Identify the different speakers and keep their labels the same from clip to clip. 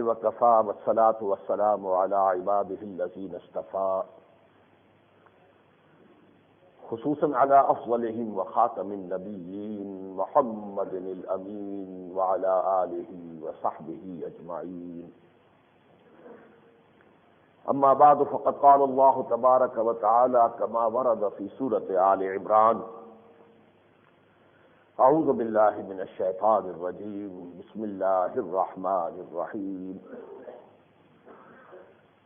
Speaker 1: وكفى والصلاة والسلام على عباده الذين اصطفى خصوصا على أفضلهم وخاتم النبيين محمد الأمين وعلى آله وصحبه أجمعين. أما بعد فقد قال الله تبارك وتعالى كما ورد في سورة آل عمران: أعوذ بالله من الشيطان الرجيم بسم الله الرحمن الرحيم.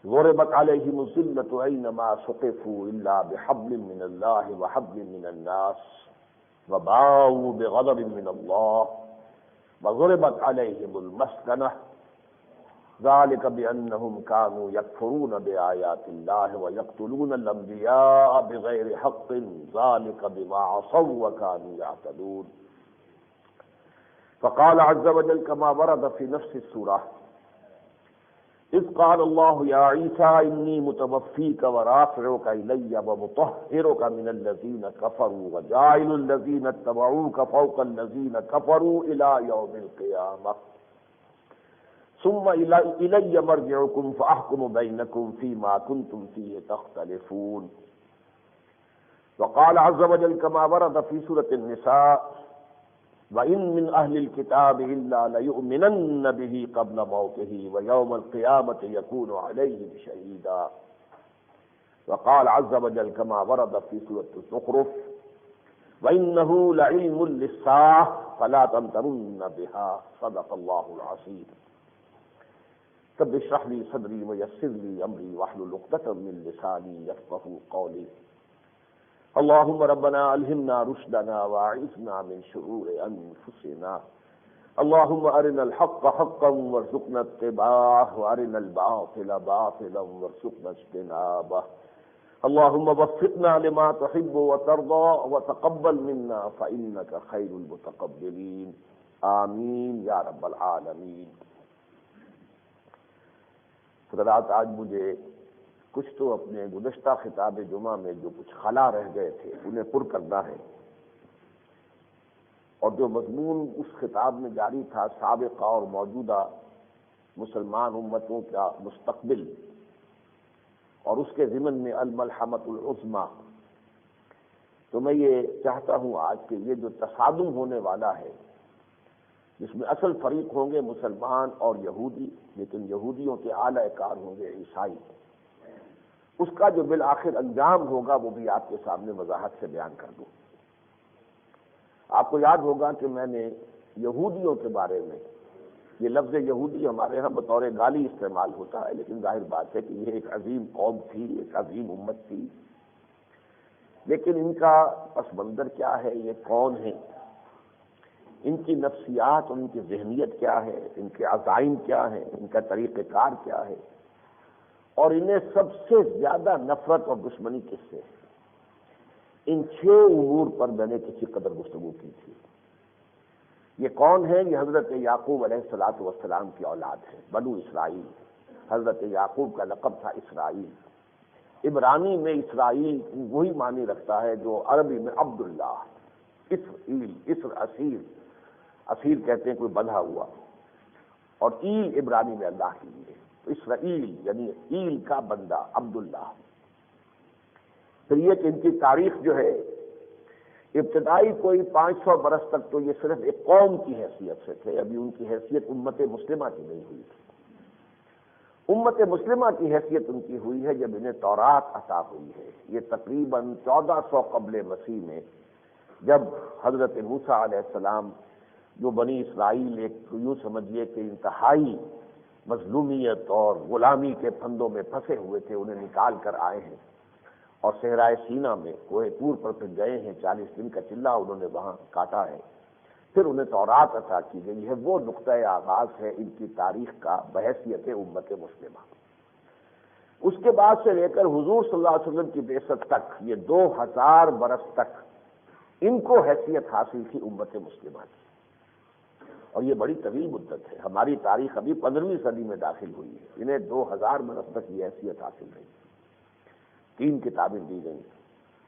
Speaker 1: ضربت عليهم الذلة أينما ثقفوا إلا بحبل من الله وحبل من الناس وباءوا بغضب من الله وضربت عليهم المسكنة ذلك بأنهم كانوا يكفرون بآيات الله ويقتلون الأنبياء بغير حق ذلك بما عصوا وكانوا يعتدون. فقال عز وجل كما ورد في نفس السورة: إذ قال الله يا عيسى إني متوفيك ورافعك إلي ومطهرك من الذين كفروا وجاعل الذين اتبعوك فوق الذين كفروا إلى يوم القيامة ثم إلي مرجعكم فأحكم بينكم فيما كنتم فيه تختلفون. وقال عز وجل كما ورد في سورة النساء: وَإِن مِّنْ أَهْلِ الْكِتَابِ إِلَّا لَيُؤْمِنَنَّ بِهِ قَبْلَ مَوْتِهِ وَيَوْمَ الْقِيَامَةِ يَكُونُ عَلَيْهِمْ شَهِيدًا. وقال عز وجل كما ورد في سورة الزخرف: وَإِنَّهُ لَعِلْمٌ لِلسَّاعَةِ فَلَا تَمْتَرُنَّ بِهَا صدق الله العظيم. رب اشرح لي صدري ويسر لي أمري واحلل عقدة من لساني يفقهوا قولي. اللهم ربنا ألهمنا رشدنا وأعذنا من شرور أنفسنا. اللهم أرنا الحق حقا وارزقنا اتباعه وأرنا الباطل باطلا وارزقنا اجتنابه. اللهم وفقنا لما تحب وترضى وتقبل منا فإنك خير المتقبلين. آمین یا رب العالمین. حضرات، آج مجھے کچھ تو اپنے گزشتہ خطاب جمعہ میں جو کچھ خلا رہ گئے تھے انہیں پر کرنا ہے، اور جو مضمون اس خطاب میں جاری تھا سابقہ اور موجودہ مسلمان امتوں کا مستقبل، اور اس کے ضمن میں الملحمۃ العظمیٰ، تو میں یہ چاہتا ہوں آج کہ یہ جو تصادم ہونے والا ہے جس میں اصل فریق ہوں گے مسلمان اور یہودی، لیکن یہودیوں کے اعلی کار ہوں گے عیسائی، اس کا جو بالآخر انجام ہوگا وہ بھی آپ کے سامنے وضاحت سے بیان کر دوں۔ آپ کو یاد ہوگا کہ میں نے یہودیوں کے بارے میں، یہ لفظ یہودی ہمارے ہاں بطور گالی استعمال ہوتا ہے، لیکن ظاہر بات ہے کہ یہ ایک عظیم قوم تھی، ایک عظیم امت تھی، لیکن ان کا پس منظر کیا ہے، یہ کون ہیں، ان کی نفسیات اور ان کی ذہنیت کیا ہے، ان کے عزائم کیا ہیں، ان کا طریقہ کار کیا ہے، اور انہیں سب سے زیادہ نفرت اور دشمنی کس سے ہے، ان 6 امور پر میں نے کسی قدر گفتگو کی تھی۔ یہ کون ہے؟ یہ حضرت یعقوب علیہ السلام کی اولاد ہے، بنو اسرائیل۔ حضرت یعقوب کا لقب تھا اسرائیل۔ عبرانی میں اسرائیل وہی معنی رکھتا ہے جو عربی میں عبداللہ، اسر اسیر کہتے ہیں کوئی بندھا ہوا، اور ایل عبرانی میں اللہ کے لیے، اسرائیل یعنی ایل کا بندہ، عبداللہ۔ پھر یہ کہ ان کی تاریخ جو ہے ابتدائی کوئی 500 برس تک تو یہ صرف ایک قوم کی حیثیت سے تھے، ابھی ان کی حیثیت امت مسلمہ کی نہیں ہوئی تھی۔ امت مسلمہ کی حیثیت ان کی ہوئی ہے جب انہیں تورات عطا ہوئی ہے۔ یہ تقریباً 1400 قبل مسیح میں، جب حضرت موسیٰ علیہ السلام، جو بنی اسرائیل ایک یوں سمجھیے کہ انتہائی مظلومیت اور غلامی کے پھندوں میں پھنسے ہوئے تھے، انہیں نکال کر آئے ہیں، اور صحرائے سینا میں کوہ طور پر پھر گئے ہیں، 40 دن کا چلہ انہوں نے وہاں کاٹا ہے، پھر انہیں تورات عطا کی گئی ہے۔ وہ نقطۂ آغاز ہے ان کی تاریخ کا بحیثیت امت مسلمہ۔ اس کے بعد سے لے کر حضور صلی اللہ علیہ وسلم کی بعثت تک، یہ 2000 برس تک ان کو حیثیت حاصل تھی امت مسلمہ کی، اور یہ بڑی طویل مدت ہے۔ ہماری تاریخ ابھی 15ویں صدی میں داخل ہوئی ہے، انہیں 2000 برس تک یہ حیثیت حاصل رہی۔ 3 کتابیں دی گئیں،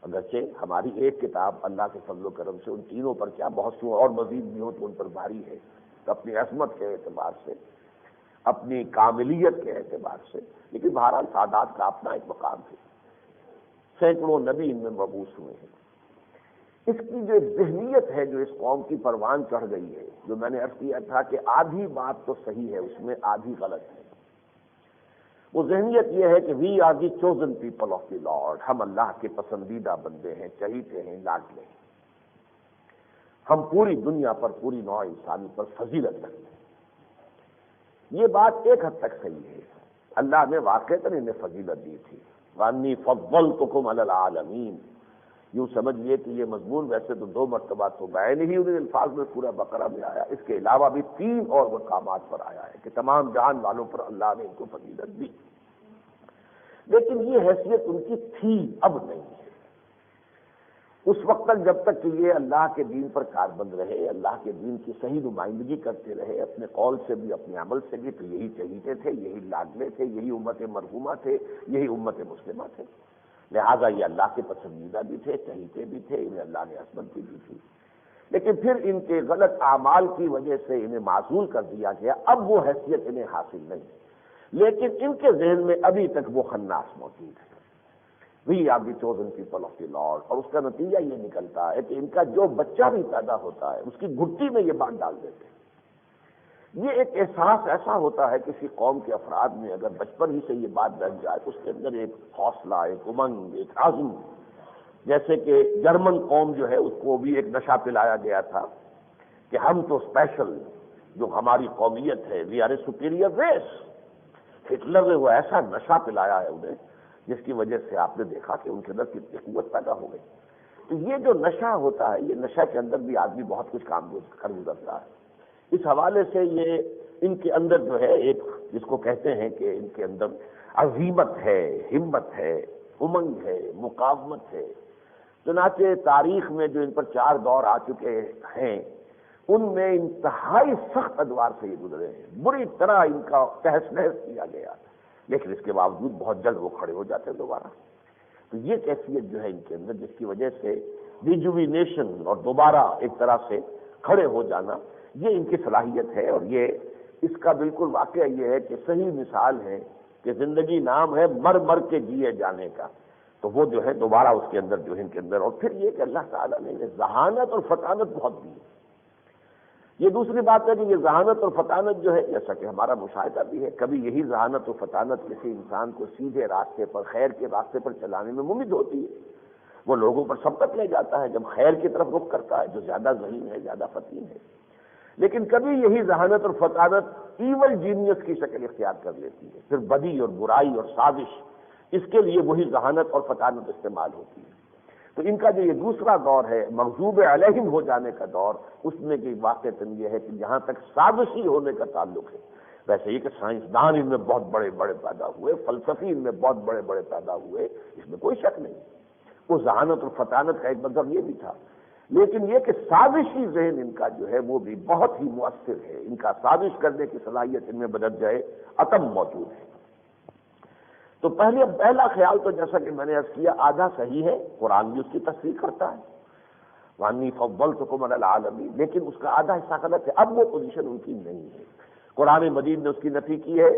Speaker 1: اگرچہ ہماری ایک کتاب اللہ کے فضل و کرم سے ان تینوں پر کیا، بہت سی اور مزید بھی ہوں تو ان پر بھاری ہے اپنی عظمت کے اعتبار سے، اپنی کاملیت کے اعتبار سے، لیکن بہرحال سادات کا اپنا ایک مقام ہے، سینکڑوں نبی ان میں مبعوث ہوئے ہیں۔ اس کی جو ایک ذہنیت ہے جو اس قوم کی پروان چڑھ گئی ہے، جو میں نے عرض کیا تھا کہ آدھی بات تو صحیح ہے اس میں، آدھی غلط ہے، وہ ذہنیت یہ ہے کہ we are the chosen people of the lord, ہم اللہ کے پسندیدہ بندے ہیں، چہیتے ہیں، لاڈلے ہیں، ہم پوری دنیا پر، پوری نوع انسانی پر فضیلت رکھتے ہیں۔ یہ بات ایک حد تک صحیح ہے، اللہ نے واقعتاً انہیں فضیلت دی تھی، وَأَنِّي فَضَّلْتُكُمْ عَلَى الْعَالَمِينَ، یوں سمجھیے کہ یہ مضمون ویسے تو 2 مرتبہ تو بعین ہی انہیں الفاظ میں سورہ بقرہ میں آیا، اس کے علاوہ بھی 3 اور مقامات پر آیا ہے کہ تمام جہان والوں پر اللہ نے ان کو فضیلت دی، لیکن یہ حیثیت ان کی تھی، اب نہیں ہے۔ اس وقت تک جب تک کہ یہ اللہ کے دین پر کاربند رہے، اللہ کے دین کی صحیح نمائندگی کرتے رہے، اپنے قول سے بھی اپنے عمل سے بھی، تو یہی چہیتے تھے، یہی لاڈلے تھے، یہی امت مرحومہ تھے، یہی امت مسلمہ تھے، لہذا یہ اللہ کے پسندیدہ بھی تھے، چہیتے بھی تھے، انہیں اللہ نے عصمت بھی دی تھی۔ لیکن پھر ان کے غلط اعمال کی وجہ سے انہیں معزول کر دیا گیا، اب وہ حیثیت انہیں حاصل نہیں، لیکن ان کے ذہن میں ابھی تک وہ خناس موجود ہے، we are the chosen people of the lord, اور اس کا نتیجہ یہ نکلتا ہے کہ ان کا جو بچہ بھی پیدا ہوتا ہے اس کی گھٹی میں یہ بات ڈال دیتے ہیں۔ یہ ایک احساس ایسا ہوتا ہے کسی قوم کے افراد میں، اگر بچپن ہی سے یہ بات ڈل جائے تو اس کے اندر ایک حوصلہ، ایک امنگ، ایک عزم، جیسے کہ جرمن قوم جو ہے اس کو بھی ایک نشہ پلایا گیا تھا کہ ہم تو اسپیشل، جو ہماری قومیت ہے، we are a superior race. Hitler نے وہ ایسا نشہ پلایا ہے انہیں جس کی وجہ سے آپ نے دیکھا کہ ان کے اندر کتنی قوت پیدا ہو گئی۔ تو یہ جو نشہ ہوتا ہے، یہ نشہ کے اندر بھی آدمی بہت کچھ کام کر گزرتا ہے۔ اس حوالے سے یہ ان کے اندر جو ہے ایک، جس کو کہتے ہیں کہ ان کے اندر عزیمت ہے، ہمت ہے، امنگ ہے، مقاومت ہے۔ چنانچہ تاریخ میں جو ان پر 4 دور آ چکے ہیں، ان میں انتہائی سخت ادوار سے یہ گزرے ہیں، بری طرح ان کا تہس نہس کیا گیا، لیکن اس کے باوجود بہت جلد وہ کھڑے ہو جاتے ہیں دوبارہ۔ تو یہ کیفیت جو ہے ان کے اندر، جس کی وجہ سے ریجوینیشن اور دوبارہ ایک طرح سے کھڑے ہو جانا، یہ ان کی صلاحیت ہے، اور یہ اس کا بالکل واقعہ یہ ہے کہ صحیح مثال ہے کہ زندگی نام ہے مر مر کے جیے جانے کا، تو وہ جو ہے دوبارہ اس کے اندر جو ہے ان کے اندر، اور پھر یہ کہ اللہ تعالیٰ نے انہیں ذہانت اور فطانت بہت دی ہے۔ یہ دوسری بات ہے کہ یہ ذہانت اور فطانت جو ہے، جیسا کہ ہمارا مشاہدہ بھی ہے، کبھی یہی ذہانت اور فطانت کسی انسان کو سیدھے راستے پر، خیر کے راستے پر چلانے میں ممد ہوتی ہے، وہ لوگوں پر سبقت لے جاتا ہے جب خیر کی طرف رخ کرتا ہے، جو زیادہ ذہین ہے، زیادہ فطین ہے۔ لیکن کبھی یہی ذہانت اور فطانت ایول جینیس کی شکل اختیار کر لیتی ہے، پھر بدی اور برائی اور سازش، اس کے لیے وہی ذہانت اور فطانت استعمال ہوتی ہے۔ تو ان کا جو یہ دوسرا دور ہے، مغضوب علیہم ہو جانے کا دور، اس میں کہ واقعتاً یہ ہے کہ جہاں تک سازشی ہونے کا تعلق ہے، ویسے یہ کہ سائنسدان ان میں بہت بڑے بڑے پیدا ہوئے، فلسفی ان میں بہت بڑے بڑے پیدا ہوئے، اس میں کوئی شک نہیں، وہ ذہانت اور فطانت کا ایک مطلب یہ بھی تھا، لیکن یہ کہ سازشی ذہن ان کا جو ہے وہ بھی بہت ہی مؤثر ہے، ان کا سازش کرنے کی صلاحیت ان میں بدل جائے عتم موجود ہے۔ تو پہلا خیال تو جیسا کہ میں نے عرض کیا آدھا صحیح ہے، قرآن بھی اس کی تصدیق کرتا ہے، وَأَنِّي فَضَّلْتُكُمْ عَلَى الْعَالَمِينَ، لیکن اس کا آدھا حصہ غلط ہے، اب وہ پوزیشن ان کی نہیں ہے۔ قرآن مجید نے اس کی نفی کی ہے،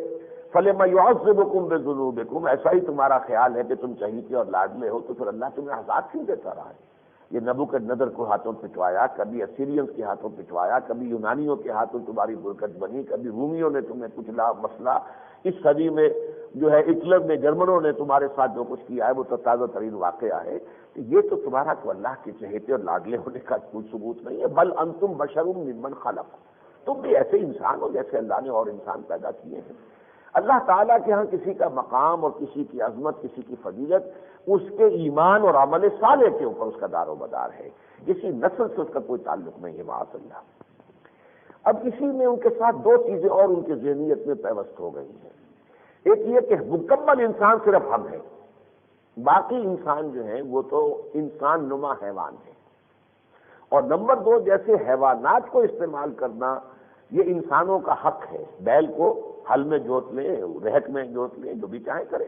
Speaker 1: فَلِمَ يُعَذِّبُكُمْ بِذُنُوبِكُمْ، ایسا ہی تمہارا خیال ہے کہ تم چہیتے اور لاڈلے ہو تو پھر اللہ تمہیں عذاب کیوں دیتا رہا ہے؟ یہ نبوکدنضر کو ہاتھوں پٹوایا، کبھی اسیرینز کے ہاتھوں پٹوایا، کبھی یونانیوں کے ہاتھوں تمہاری برکت بنی، کبھی رومیوں نے تمہیں کچلا مسئلہ، اس صدی میں جو ہے ہٹلر نے، جرمنوں نے تمہارے ساتھ جو کچھ کیا ہے وہ تو تازہ ترین واقعہ ہے۔ یہ تو تمہارا تو اللہ کے چہیتے اور لاڈلے ہونے کا کوئی ثبوت نہیں ہے، بل انتم بشر ممن خلق، تم بھی ایسے انسان ہو جیسے اللہ نے اور انسان پیدا کیے ہیں۔ اللہ تعالیٰ کے ہاں کسی کا مقام اور کسی کی عظمت، کسی کی فضیلت اس کے ایمان اور عمل صالح کے اوپر اس کا دار و مدار ہے، کسی نسل سے اس کا کوئی تعلق نہیں ہے، معاذ اللہ۔ اب اسی میں ان کے ساتھ 2 چیزیں اور ان کی ذہنیت میں پیوست ہو گئی ہیں، ایک یہ کہ مکمل انسان صرف ہم ہیں، باقی انسان جو ہیں وہ تو انسان نما حیوان ہیں، اور نمبر 2 جیسے حیوانات کو استعمال کرنا یہ انسانوں کا حق ہے، بیل کو ہل میں جوت لیں، رہٹ میں جوت لیں، جو بھی چاہیں کریں،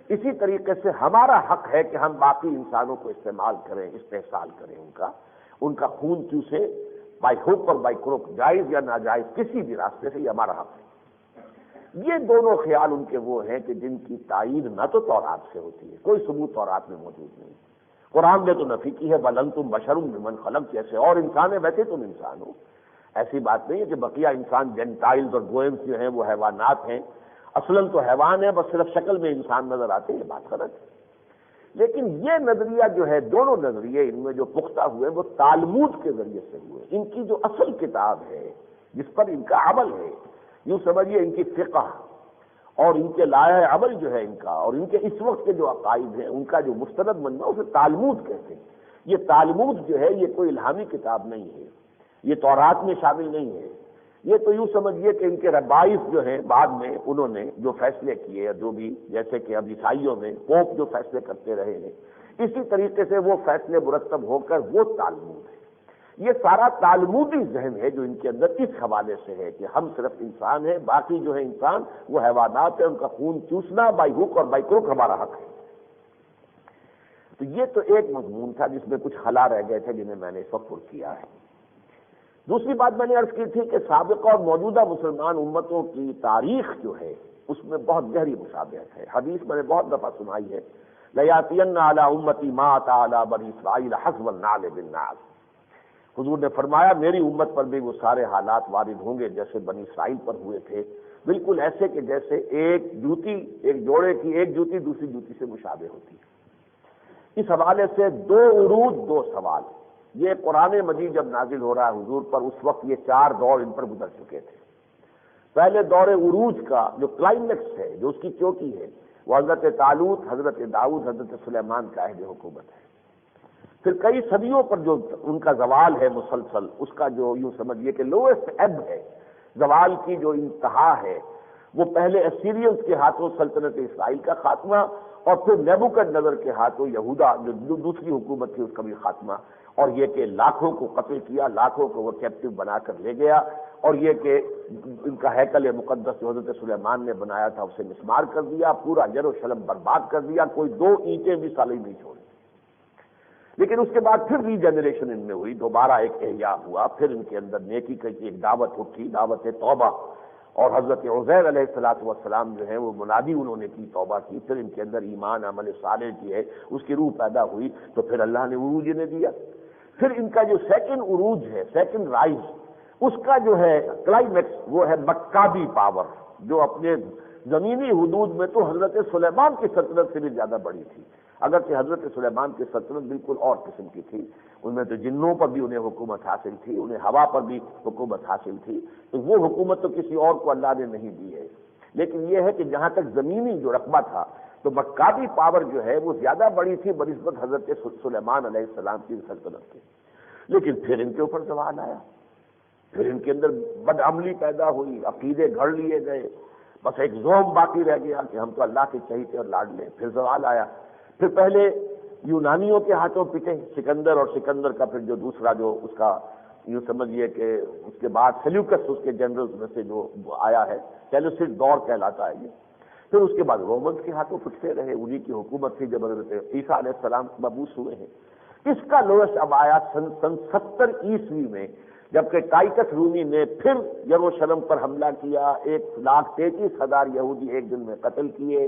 Speaker 1: اسی طریقے سے ہمارا حق ہے کہ ہم باقی انسانوں کو استعمال کریں، استحصال کریں، ان کا خون چوسیں، بائی ہک اور بائی کروک، جائز یا ناجائز کسی بھی راستے سے، یہ ہمارا حق ہے۔ یہ دونوں خیال ان کے وہ ہیں کہ جن کی تائید نہ تو تورات سے ہوتی ہے، کوئی ثبوت تورات میں موجود نہیں، قرآن نے تو نفی کی ہے بل انتم بشر ممن خلق، جیسے اور انسان ہے ویسے تم انسان ہو۔ ایسی بات نہیں ہے کہ بقیہ انسان جینٹائلز اور گوئمز جو ہیں وہ حیوانات ہیں، اصلاً تو حیوان ہے، بس صرف شکل میں انسان نظر آتے ہیں، یہ بات غلط ہے۔ لیکن یہ نظریہ جو ہے، دونوں نظریے ان میں جو پختہ ہوئے وہ تالمود کے ذریعے سے ہوئے۔ ان کی جو اصل کتاب ہے جس پر ان کا عمل ہے، یوں سمجھیے ان کی فقہ اور ان کے لائحہ عمل جو ہے ان کا، اور ان کے اس وقت کے جو عقائد ہیں ان کا جو مستند منبع اسے تالمود کہتے ہیں۔ یہ تالمود جو ہے یہ کوئی الہامی کتاب نہیں ہے، یہ تورات میں شامل نہیں ہے، یہ تو یوں سمجھیے کہ ان کے ربائف جو ہیں بعد میں انہوں نے جو فیصلے کیے، جو بھی جیسے کہ اب عیسائیوں میں پوپ جو فیصلے کرتے رہے ہیں، اسی طریقے سے وہ فیصلے مرتب ہو کر وہ تالمود ہے۔ یہ سارا تالمودی ذہن ہے جو ان کے اندر اس حوالے سے ہے کہ ہم صرف انسان ہیں، باقی جو ہے انسان وہ حیوانات ہیں، ان کا خون چوسنا بائی ہوک اور بائی کروک ہمارا حق ہے۔ تو یہ تو ایک مضمون تھا جس میں کچھ خلا رہ گئے تھے جنہیں میں نے اس وقت پر کیا ہے۔ دوسری بات میں نے عرض کی تھی کہ سابقہ اور موجودہ مسلمان امتوں کی تاریخ جو ہے اس میں بہت گہری مشابہت ہے۔ حدیث میں نے بہت دفعہ سنائی ہے، لَيَأْتِيَنَّ عَلَىٰ أُمَّتِي مَا أَتَىٰ عَلَىٰ بَنِي إِسْرَائِيلَ حَسْبَ النَّعْلِ بِالنَّعْلِ۔ حضور نے فرمایا میری امت پر بھی وہ سارے حالات وارد ہوں گے جیسے بنی اسرائیل پر ہوئے تھے، بالکل ایسے کہ جیسے ایک جوتی، ایک جوڑے کی ایک جوتی دوسری جوتی سے مشابہ ہوتی ہے۔ اس حوالے سے دو عروج دو سوال۔ یہ قرآن مجید جب نازل ہو رہا ہے حضور پر، اس وقت یہ چار دور ان پر گزر چکے تھے۔ پہلے دور عروج کا جو کلائمیکس ہے، جو اس کی چوٹی ہے، وہ حضرت طالوت، حضرت داؤد، حضرت سلیمان کا عہد حکومت ہے۔ پھر کئی صدیوں پر جو ان کا زوال ہے مسلسل، اس کا جو یوں سمجھیے کہ لوئسٹ ایب ہے، زوال کی جو انتہا ہے، وہ پہلے اسیرینز کے ہاتھوں سلطنت اسرائیل کا خاتمہ، اور پھر نیبوکڈنیزر کے ہاتھوں یہودا جو دوسری حکومت تھی اس کا بھی خاتمہ، اور یہ کہ لاکھوں کو قتل کیا، لاکھوں کو وہ کیپٹیو بنا کر لے گیا، اور یہ کہ ان کا ہیکل مقدس جو حضرت سلیمان نے بنایا تھا اسے مسمار کر دیا، پورا یروشلم برباد کر دیا، کوئی دو اینٹیں بھی سالے نہیں چھوڑی۔ لیکن اس کے بعد پھر ری جنریشن ان میں ہوئی، دوبارہ ایک احیاء ہوا، پھر ان کے اندر نیکی کی ایک دعوت اٹھی، دعوت توبہ، اور حضرت عزیر علیہ السلام جو ہے وہ منادی انہوں نے کی، توبہ کی، پھر ان کے اندر ایمان عمل صالح کی ہے اس کی روح پیدا ہوئی، تو پھر اللہ نے عروج انہیں دیا۔ پھر ان کا جو سیکنڈ عروج ہے، سیکنڈ رائز، اس کا جو ہے کلائمیکس وہ ہے مکابی پاور، جو اپنے زمینی حدود میں تو حضرت سلیمان کی سلطنت سے بھی زیادہ بڑی تھی، اگرچہ حضرت سلیمان کی سلطنت بالکل اور قسم کی تھی، ان میں تو جنوں پر بھی انہیں حکومت حاصل تھی، انہیں ہوا پر بھی حکومت حاصل تھی، تو وہ حکومت تو کسی اور کو اللہ نے نہیں دی ہے۔ لیکن یہ ہے کہ جہاں تک زمینی جو رقبہ تھا تو مکابی پاور جو ہے وہ زیادہ بڑی تھی بنسبت حضرت سلیمان علیہ السلام کی سلطنت کے۔ لیکن پھر ان کے اوپر زوال آیا، پھر ان کے اندر بدعملی پیدا ہوئی، عقیدے گھڑ لیے گئے، بس ایک زوم باقی رہ گیا کہ ہم تو اللہ کے چہیتے اور لاڈلے۔ پھر زوال آیا، پھر پہلے یونانیوں کے ہاتھوں پٹے سکندر، اور سکندر کا پھر جو دوسرا جو اس کا یوں سمجھیے کہ اس کے بعد سیلیوکس اس کے جنرلز میں سے جو آیا ہے، سیلوسڈ دور کہلاتا ہے یہ۔ پھر اس کے بعد رومنز کے ہاتھوں پٹتے رہے، انہی کی حکومت تھی جب حضرت عیسیٰ علیہ السلام مبعوث ہوئے ہیں۔ اس کا لوئسٹ اب آیا سن 70 عیسوی میں، جبکہ ٹائٹس رومی نے پھر یروشلم پر حملہ کیا، 1,33,000 یہودی ایک دن میں قتل کیے۔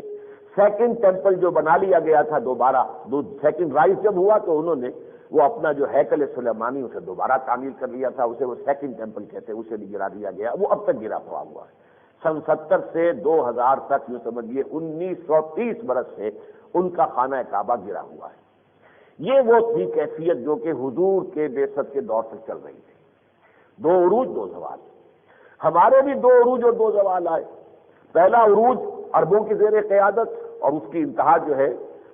Speaker 1: سیکنڈ ٹیمپل جو بنا لیا گیا تھا دوبارہ، سیکنڈ رائز جب ہوا تو انہوں نے وہ اپنا جو ہیکل سلیمانی اسے دوبارہ تعمیر کر لیا تھا، اسے وہ سیکنڈ ٹیمپل کہتے ہیں، اسے بھی گرا دیا گیا، وہ اب تک گرا پڑا ہوا ہے۔ سن 70 سے 2000 تک یوں سمجھیے 1930 برس سے ان کا خانہ کعبہ گرا ہوا ہے۔ یہ وہ تھی کیفیت جو کہ حضور کے بعثت کے دور سے چل رہی تھی۔ دو عروج دو زوال، ہمارے بھی دو عروج اور دو زوال آئے۔ پہلا عروج عربوں کی زیر قیادت، اور اس کی انتہا جو ہے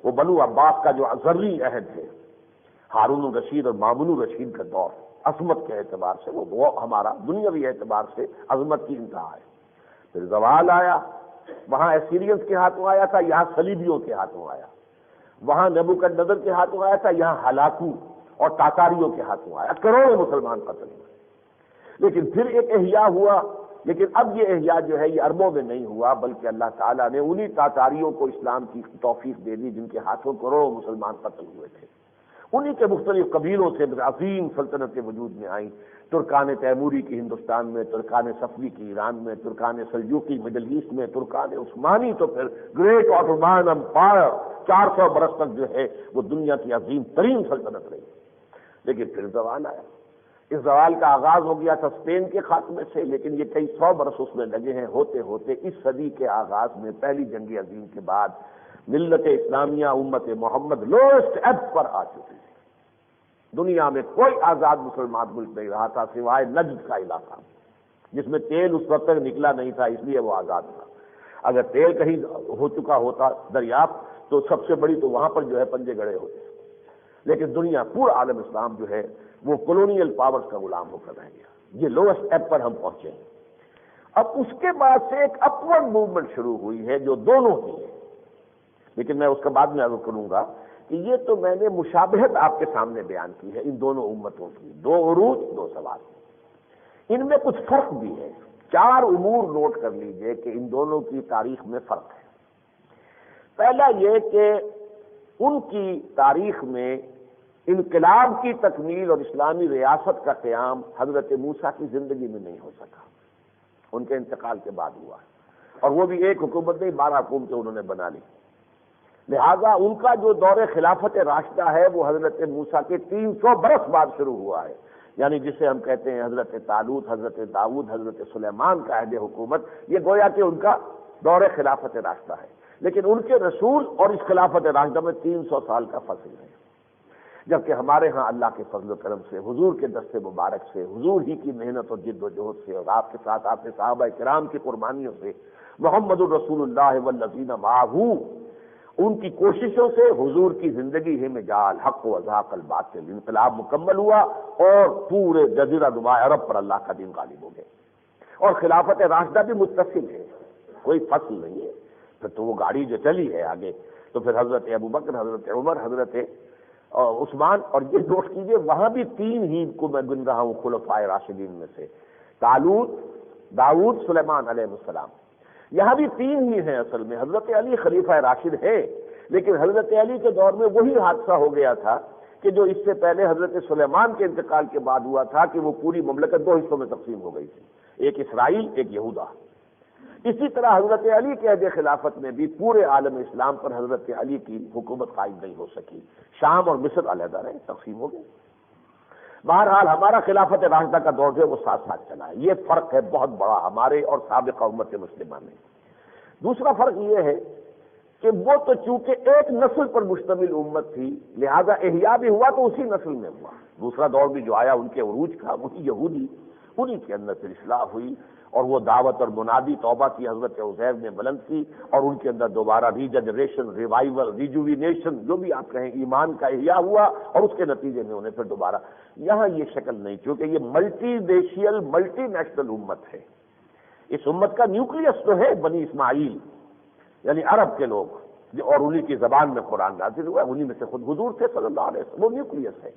Speaker 1: وہ بنو عباس کا جو ازری عہد ہے، ہارون الرشید اور مامون الرشید کا دور، عظمت کے اعتبار سے وہ ہمارا دنیاوی اعتبار سے عظمت کی انتہا ہے۔ پھر زوال آیا، وہاں اسیرینز کے ہاتھوں آیا تھا، یہاں صلیبیوں کے ہاتھوں آیا، وہاں نیبوکڈنیزر کے ہاتھوں آیا تھا، یہاں ہلاکو اور تاتاریوں کے ہاتھوں آیا، کروڑوں مسلمان قتل ہوئے۔ لیکن پھر ایک احیاء ہوا، لیکن اب یہ احیاء جو ہے یہ عربوں میں نہیں ہوا، بلکہ اللہ تعالیٰ نے انہی تاتاریوں کو اسلام کی توفیق دے دی جن کے ہاتھوں کروڑوں مسلمان قتل ہوئے تھے۔ انہی کے مختلف قبیلوں سے عظیم سلطنتیں وجود میں آئیں، ترکان تیموری کی ہندوستان میں، ترکان صفوی کی ایران میں، ترکان سلجوقی مڈل ایسٹ میں، ترکان عثمانی تو پھر گریٹ آٹومان امپائر 400 برس تک جو ہے وہ دنیا کی عظیم ترین سلطنت رہی۔ لیکن پھر زوال آیا۔ اس زوال کا آغاز ہو گیا تھا اسپین کے خاتمے سے، لیکن یہ کئی 100 برس اس میں لگے ہیں، ہوتے ہوتے اس صدی کے آغاز میں پہلی جنگ عظیم کے بعد ملت اسلامیہ امت محمد لوسٹ ایب پر آ چکی تھی۔ دنیا میں کوئی آزاد مسلمان ملک نہیں رہا تھا سوائے نجد کا علاقہ، جس میں تیل اس وقت تک نکلا نہیں تھا، اس لیے وہ آزاد تھا۔ اگر تیل کہیں ہو چکا ہوتا دریافت تو سب سے بڑی تو وہاں پر جو ہے پنجے گڑے ہوتے، لیکن دنیا پورا عالم اسلام جو ہے وہ کولونیل پاورز کا غلام ہو کر رہ گیا۔ یہ لوسٹ ایب پر ہم پہنچے ہیں۔ اب اس کے بعد سے ایک اپورڈ موومنٹ شروع ہوئی ہے جو دونوں کی ہے، لیکن میں اس کا بعد میں عرض کروں گا کہ یہ تو میں نے مشابہت آپ کے سامنے بیان کی ہے ان دونوں امتوں کی، 2 عروج 2 سوال۔ ان میں کچھ فرق بھی ہے، 4 امور نوٹ کر لیجئے کہ ان دونوں کی تاریخ میں فرق ہے۔ پہلا یہ کہ ان کی تاریخ میں انقلاب کی تکمیل اور اسلامی ریاست کا قیام حضرت موسیٰ کی زندگی میں نہیں ہو سکا، ان کے انتقال کے بعد ہوا، اور وہ بھی ایک حکومت نہیں 12 حکومتیں انہوں نے بنا لی۔ لہذا ان کا جو دور خلافت راشدہ ہے وہ حضرت موسیٰ کے 300 برس بعد شروع ہوا ہے، یعنی جسے ہم کہتے ہیں حضرت طالوت، حضرت داؤد، حضرت سلیمان کا عہد حکومت، یہ گویا کہ ان کا دور خلافت راشدہ ہے۔ لیکن ان کے رسول اور اس خلافت راشدہ میں 300 سال کا فصل ہے، جبکہ ہمارے ہاں اللہ کے فضل و کرم سے، حضور کے دست مبارک سے، حضور ہی کی محنت اور جد و جہد سے، اور آپ کے ساتھ آپ کے صحابہ کرام کی قربانیوں سے، محمد الرسول اللہ والذین معہ، ان کی کوششوں سے حضور کی زندگی ہی میں جال حق و ذاق الباطل، انقلاب مکمل ہوا اور پورے جزیرہ نما عرب پر اللہ کا دین غالب ہو گئے، اور خلافت راشدہ بھی متصل ہے، کوئی فصل نہیں ہے۔ پھر تو وہ گاڑی جو چلی ہے آگے تو پھر حضرت ابوبکر، حضرت عمر، حضرت عثمان، اور یہ نوٹ کیجئے وہاں بھی 3 ہی کو میں گن رہا ہوں خلفائے راشدین میں سے، طالوت، داؤد، سلیمان علیہ السلام، یہاں بھی 3 ہی ہیں اصل میں۔ حضرت علی خلیفہ راشد ہے، لیکن حضرت علی کے دور میں وہی حادثہ ہو گیا تھا کہ جو اس سے پہلے حضرت سلیمان کے انتقال کے بعد ہوا تھا کہ وہ پوری مملکت 2 حصوں میں تقسیم ہو گئی تھی، ایک اسرائیل، ایک یہودا۔ اسی طرح حضرت علی کے عہد خلافت میں بھی پورے عالم اسلام پر حضرت علی کی حکومت قائم نہیں ہو سکی، شام اور مصر علیحدہ رہے، تقسیم ہو گئے۔ بہرحال ہمارا خلافت راشدہ کا دور جو ہے وہ ساتھ ساتھ چلا ہے، یہ فرق ہے بہت بڑا ہمارے اور سابقہ امت مسلمہ میں۔ دوسرا فرق یہ ہے کہ وہ تو چونکہ ایک نسل پر مشتمل امت تھی، لہذا احیاء بھی ہوا تو اسی نسل میں ہوا۔ دوسرا دور بھی جو آیا ان کے عروج کا، وہی یہودی، انہی کے اندر پھر اصلاح ہوئی، اور وہ دعوت اور منادی توبہ کی حضرت عزیر نے بلند کی، اور ان کے اندر دوبارہ ریجنریشن، ریوائول، ریجوینیشن، جو بھی آپ کہیں، ایمان کا احیاء ہوا، اور اس کے نتیجے میں انہیں پھر دوبارہ یہاں یہ شکل نہیں، کیونکہ یہ ملٹی ریشیل، ملٹی نیشنل امت ہے۔ اس امت کا نیوکلیس تو ہے بنی اسماعیل، یعنی عرب کے لوگ، اور انہی کی زبان میں قرآن نازل ہوا، انہی میں سے خود حضور تھے صلی اللہ علیہ وسلم، وہ نیوکلیس ہے۔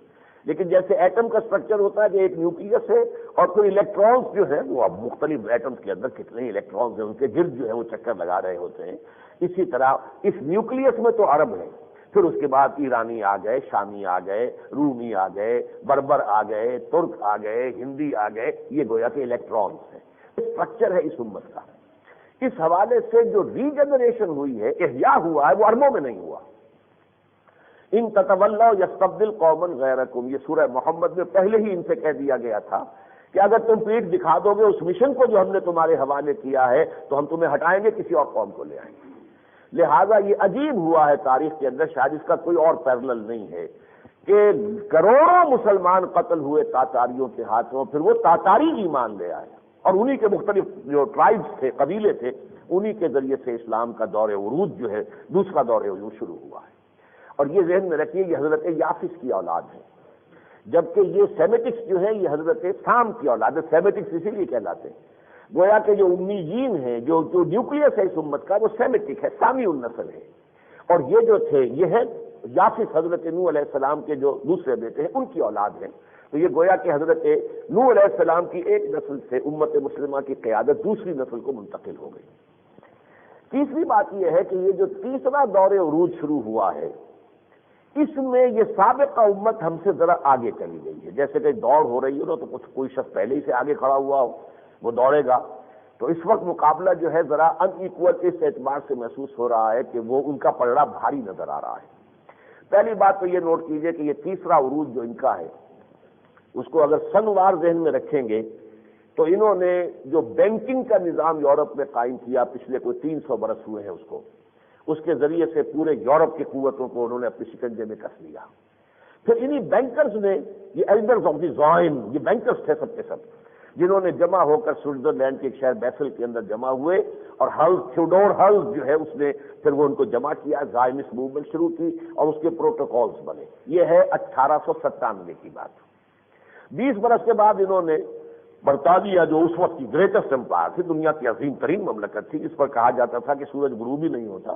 Speaker 1: لیکن جیسے ایٹم کا سٹرکچر ہوتا ہے کہ ایک نیوکلیس ہے، اور پھر الیکٹرانز جو ہیں وہ اب مختلف ایٹمز کے اندر کتنے ہی الیکٹرانز ہیں، ان کے گرد جو ہے وہ چکر لگا رہے ہوتے ہیں، اسی طرح اس نیوکلیس میں تو عرب ہے، پھر اس کے بعد ایرانی آ گئے، شامی آ گئے، رومی آ گئے، بربر آ گئے، ترک آ گئے، ہندی آ گئے، یہ گویا کہ الیکٹرانز ہیں۔ اسٹرکچر ہے اس امت کا۔ اس حوالے سے جو ریجنریشن ہوئی ہے، احیاء ہوا ہے، وہ اربوں میں نہیں ہوا۔ ان تتولوا یستبدل قوما غیرکم، یہ سورہ محمد میں پہلے ہی ان سے کہہ دیا گیا تھا کہ اگر تم پیٹھ دکھا دو گے اس مشن کو جو ہم نے تمہارے حوالے کیا ہے تو ہم تمہیں ہٹائیں گے، کسی اور قوم کو لے آئیں گے۔ لہذا یہ عجیب ہوا ہے تاریخ کے اندر، شاید اس کا کوئی اور پیرلل نہیں ہے کہ کروڑوں مسلمان قتل ہوئے تاتاریوں کے ہاتھوں، پھر وہ تاتاری ایمان لے آئے، اور انہی کے مختلف جو ٹرائبز تھے، قبیلے تھے، انہی کے ذریعے سے اسلام کا دور عروج جو ہے، دوسرا دور عروج شروع ہوا ہے۔ اور یہ ذہن میں رکھیے یہ حضرت یافس کی اولاد ہے، جبکہ یہ سیمیٹکس جو ہے یہ حضرت سام کی اولاد ہے۔ سیمیٹکس اسی لیے کہلاتے ہیں، گویا کہ جو امیین ہیں، جو نیوکلیس ہے اس امت کا، وہ سیمیٹک ہے، سامی النسل ہے، اور یہ جو تھے یہ ہے یافس، حضرت نوح علیہ السلام کے جو دوسرے بیٹے ہیں ان کی اولاد ہیں۔ تو یہ گویا کہ حضرت نوح علیہ السلام کی ایک نسل سے امت مسلمہ کی قیادت دوسری نسل کو منتقل ہو گئی۔ تیسری بات یہ ہے کہ یہ جو تیسرا دور عروج شروع ہوا ہے، اس میں یہ سابقہ امت ہم سے ذرا آگے چلی گئی ہے. جیسے کہ دوڑ ہو رہی ہے نا تو کوئی شخص پہلے ہی سے آگے کھڑا ہوا ہو وہ دوڑے گا، تو اس وقت مقابلہ جو ہے ذرا ان ایکول اس اعتبار سے محسوس ہو رہا ہے کہ وہ ان کا پلڑا بھاری نظر آ رہا ہے. پہلی بات تو یہ نوٹ کیجئے کہ یہ تیسرا عروج جو ان کا ہے اس کو اگر سنوار ذہن میں رکھیں گے تو انہوں نے جو بینکنگ کا نظام یورپ میں قائم کیا پچھلے کوئی 300 برس ہوئے ہیں اس کے ذریعے سے پورے یورپ کی قوتوں کو انہوں نے اپنے شکنجے میں کس لیا. پھر انہی بینکرز نے، یہ ایلڈرز آف دی زائن، یہ بینکرز تھے سب کے سب، جنہوں نے جمع ہو کر سوئٹزرلینڈ کے ایک شہر بیسل کے اندر جمع ہوئے، اور تھیوڈور ہلز جو ہے اس نے پھر وہ ان کو جمع کیا، زائنسٹ موومنٹ شروع کی اور اس کے پروٹوکولز بنے. یہ ہے 1897 کی بات. 20 برس کے بعد انہوں نے برطانیہ جو اس وقت کی گریٹسٹ امپائر تھی، دنیا کی عظیم ترین مملکت تھی، جس پر کہا جاتا تھا کہ سورج غروب ہی نہیں ہوتا،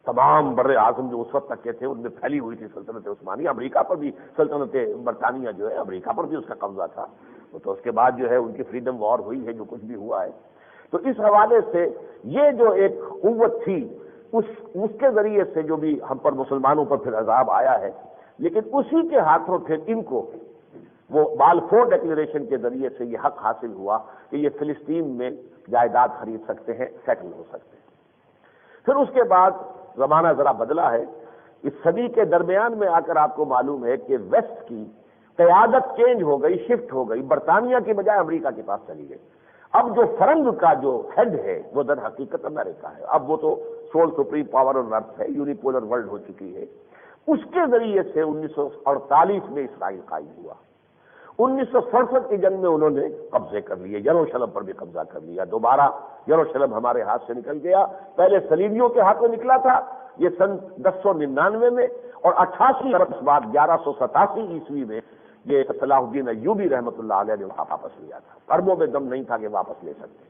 Speaker 1: تمام بر اعظم جو اس وقت تک کے تھے ان میں پھیلی ہوئی تھی سلطنت عثمانیہ، امریکہ پر بھی سلطنت برطانیہ جو ہے امریکہ پر بھی اس کا قبضہ تھا، تو اس کے بعد جو ہے ان کی فریڈم وار ہوئی ہے جو کچھ بھی ہوا ہے. تو اس حوالے سے یہ جو ایک قوت تھی اس کے ذریعے سے جو بھی ہم پر مسلمانوں پر پھر عذاب آیا ہے، لیکن اسی کے ہاتھوں پھر ان کو وہ بالفور ڈکلیریشن کے ذریعے سے یہ حق حاصل ہوا کہ یہ فلسطین میں جائیداد خرید سکتے ہیں، سیٹل ہو سکتے ہیں. پھر اس کے بعد زمانہ ذرا بدلا ہے. اس صدی کے درمیان میں آ کر آپ کو معلوم ہے کہ ویسٹ کی قیادت چینج ہو گئی، شفٹ ہو گئی، برطانیہ کی بجائے امریکہ کے پاس چلی گئی. اب جو فرنگ کا جو ہیڈ ہے وہ در حقیقت امریکہ ہے. اب وہ تو سول سپریم پاور آن ارتھ ہے، یونیپولر ورلڈ ہو چکی ہے. اس کے ذریعے سے 1948 میں اسرائیل قائم ہوا. 1967 کی جنگ میں انہوں نے قبضے کر لیے، یروشلم پر بھی قبضہ کر لیا. دوبارہ یروشلم ہمارے ہاتھ سے نکل گیا. پہلے صلیبیوں کے ہاتھوں نکلا تھا یہ سن 1099 میں، اور 88 برس بعد 1187 عیسوی میں یہ صلاح الدین ایوبی رحمۃ اللہ علیہ نے واپس لیا تھا. عربوں میں دم نہیں تھا کہ واپس لے سکتے.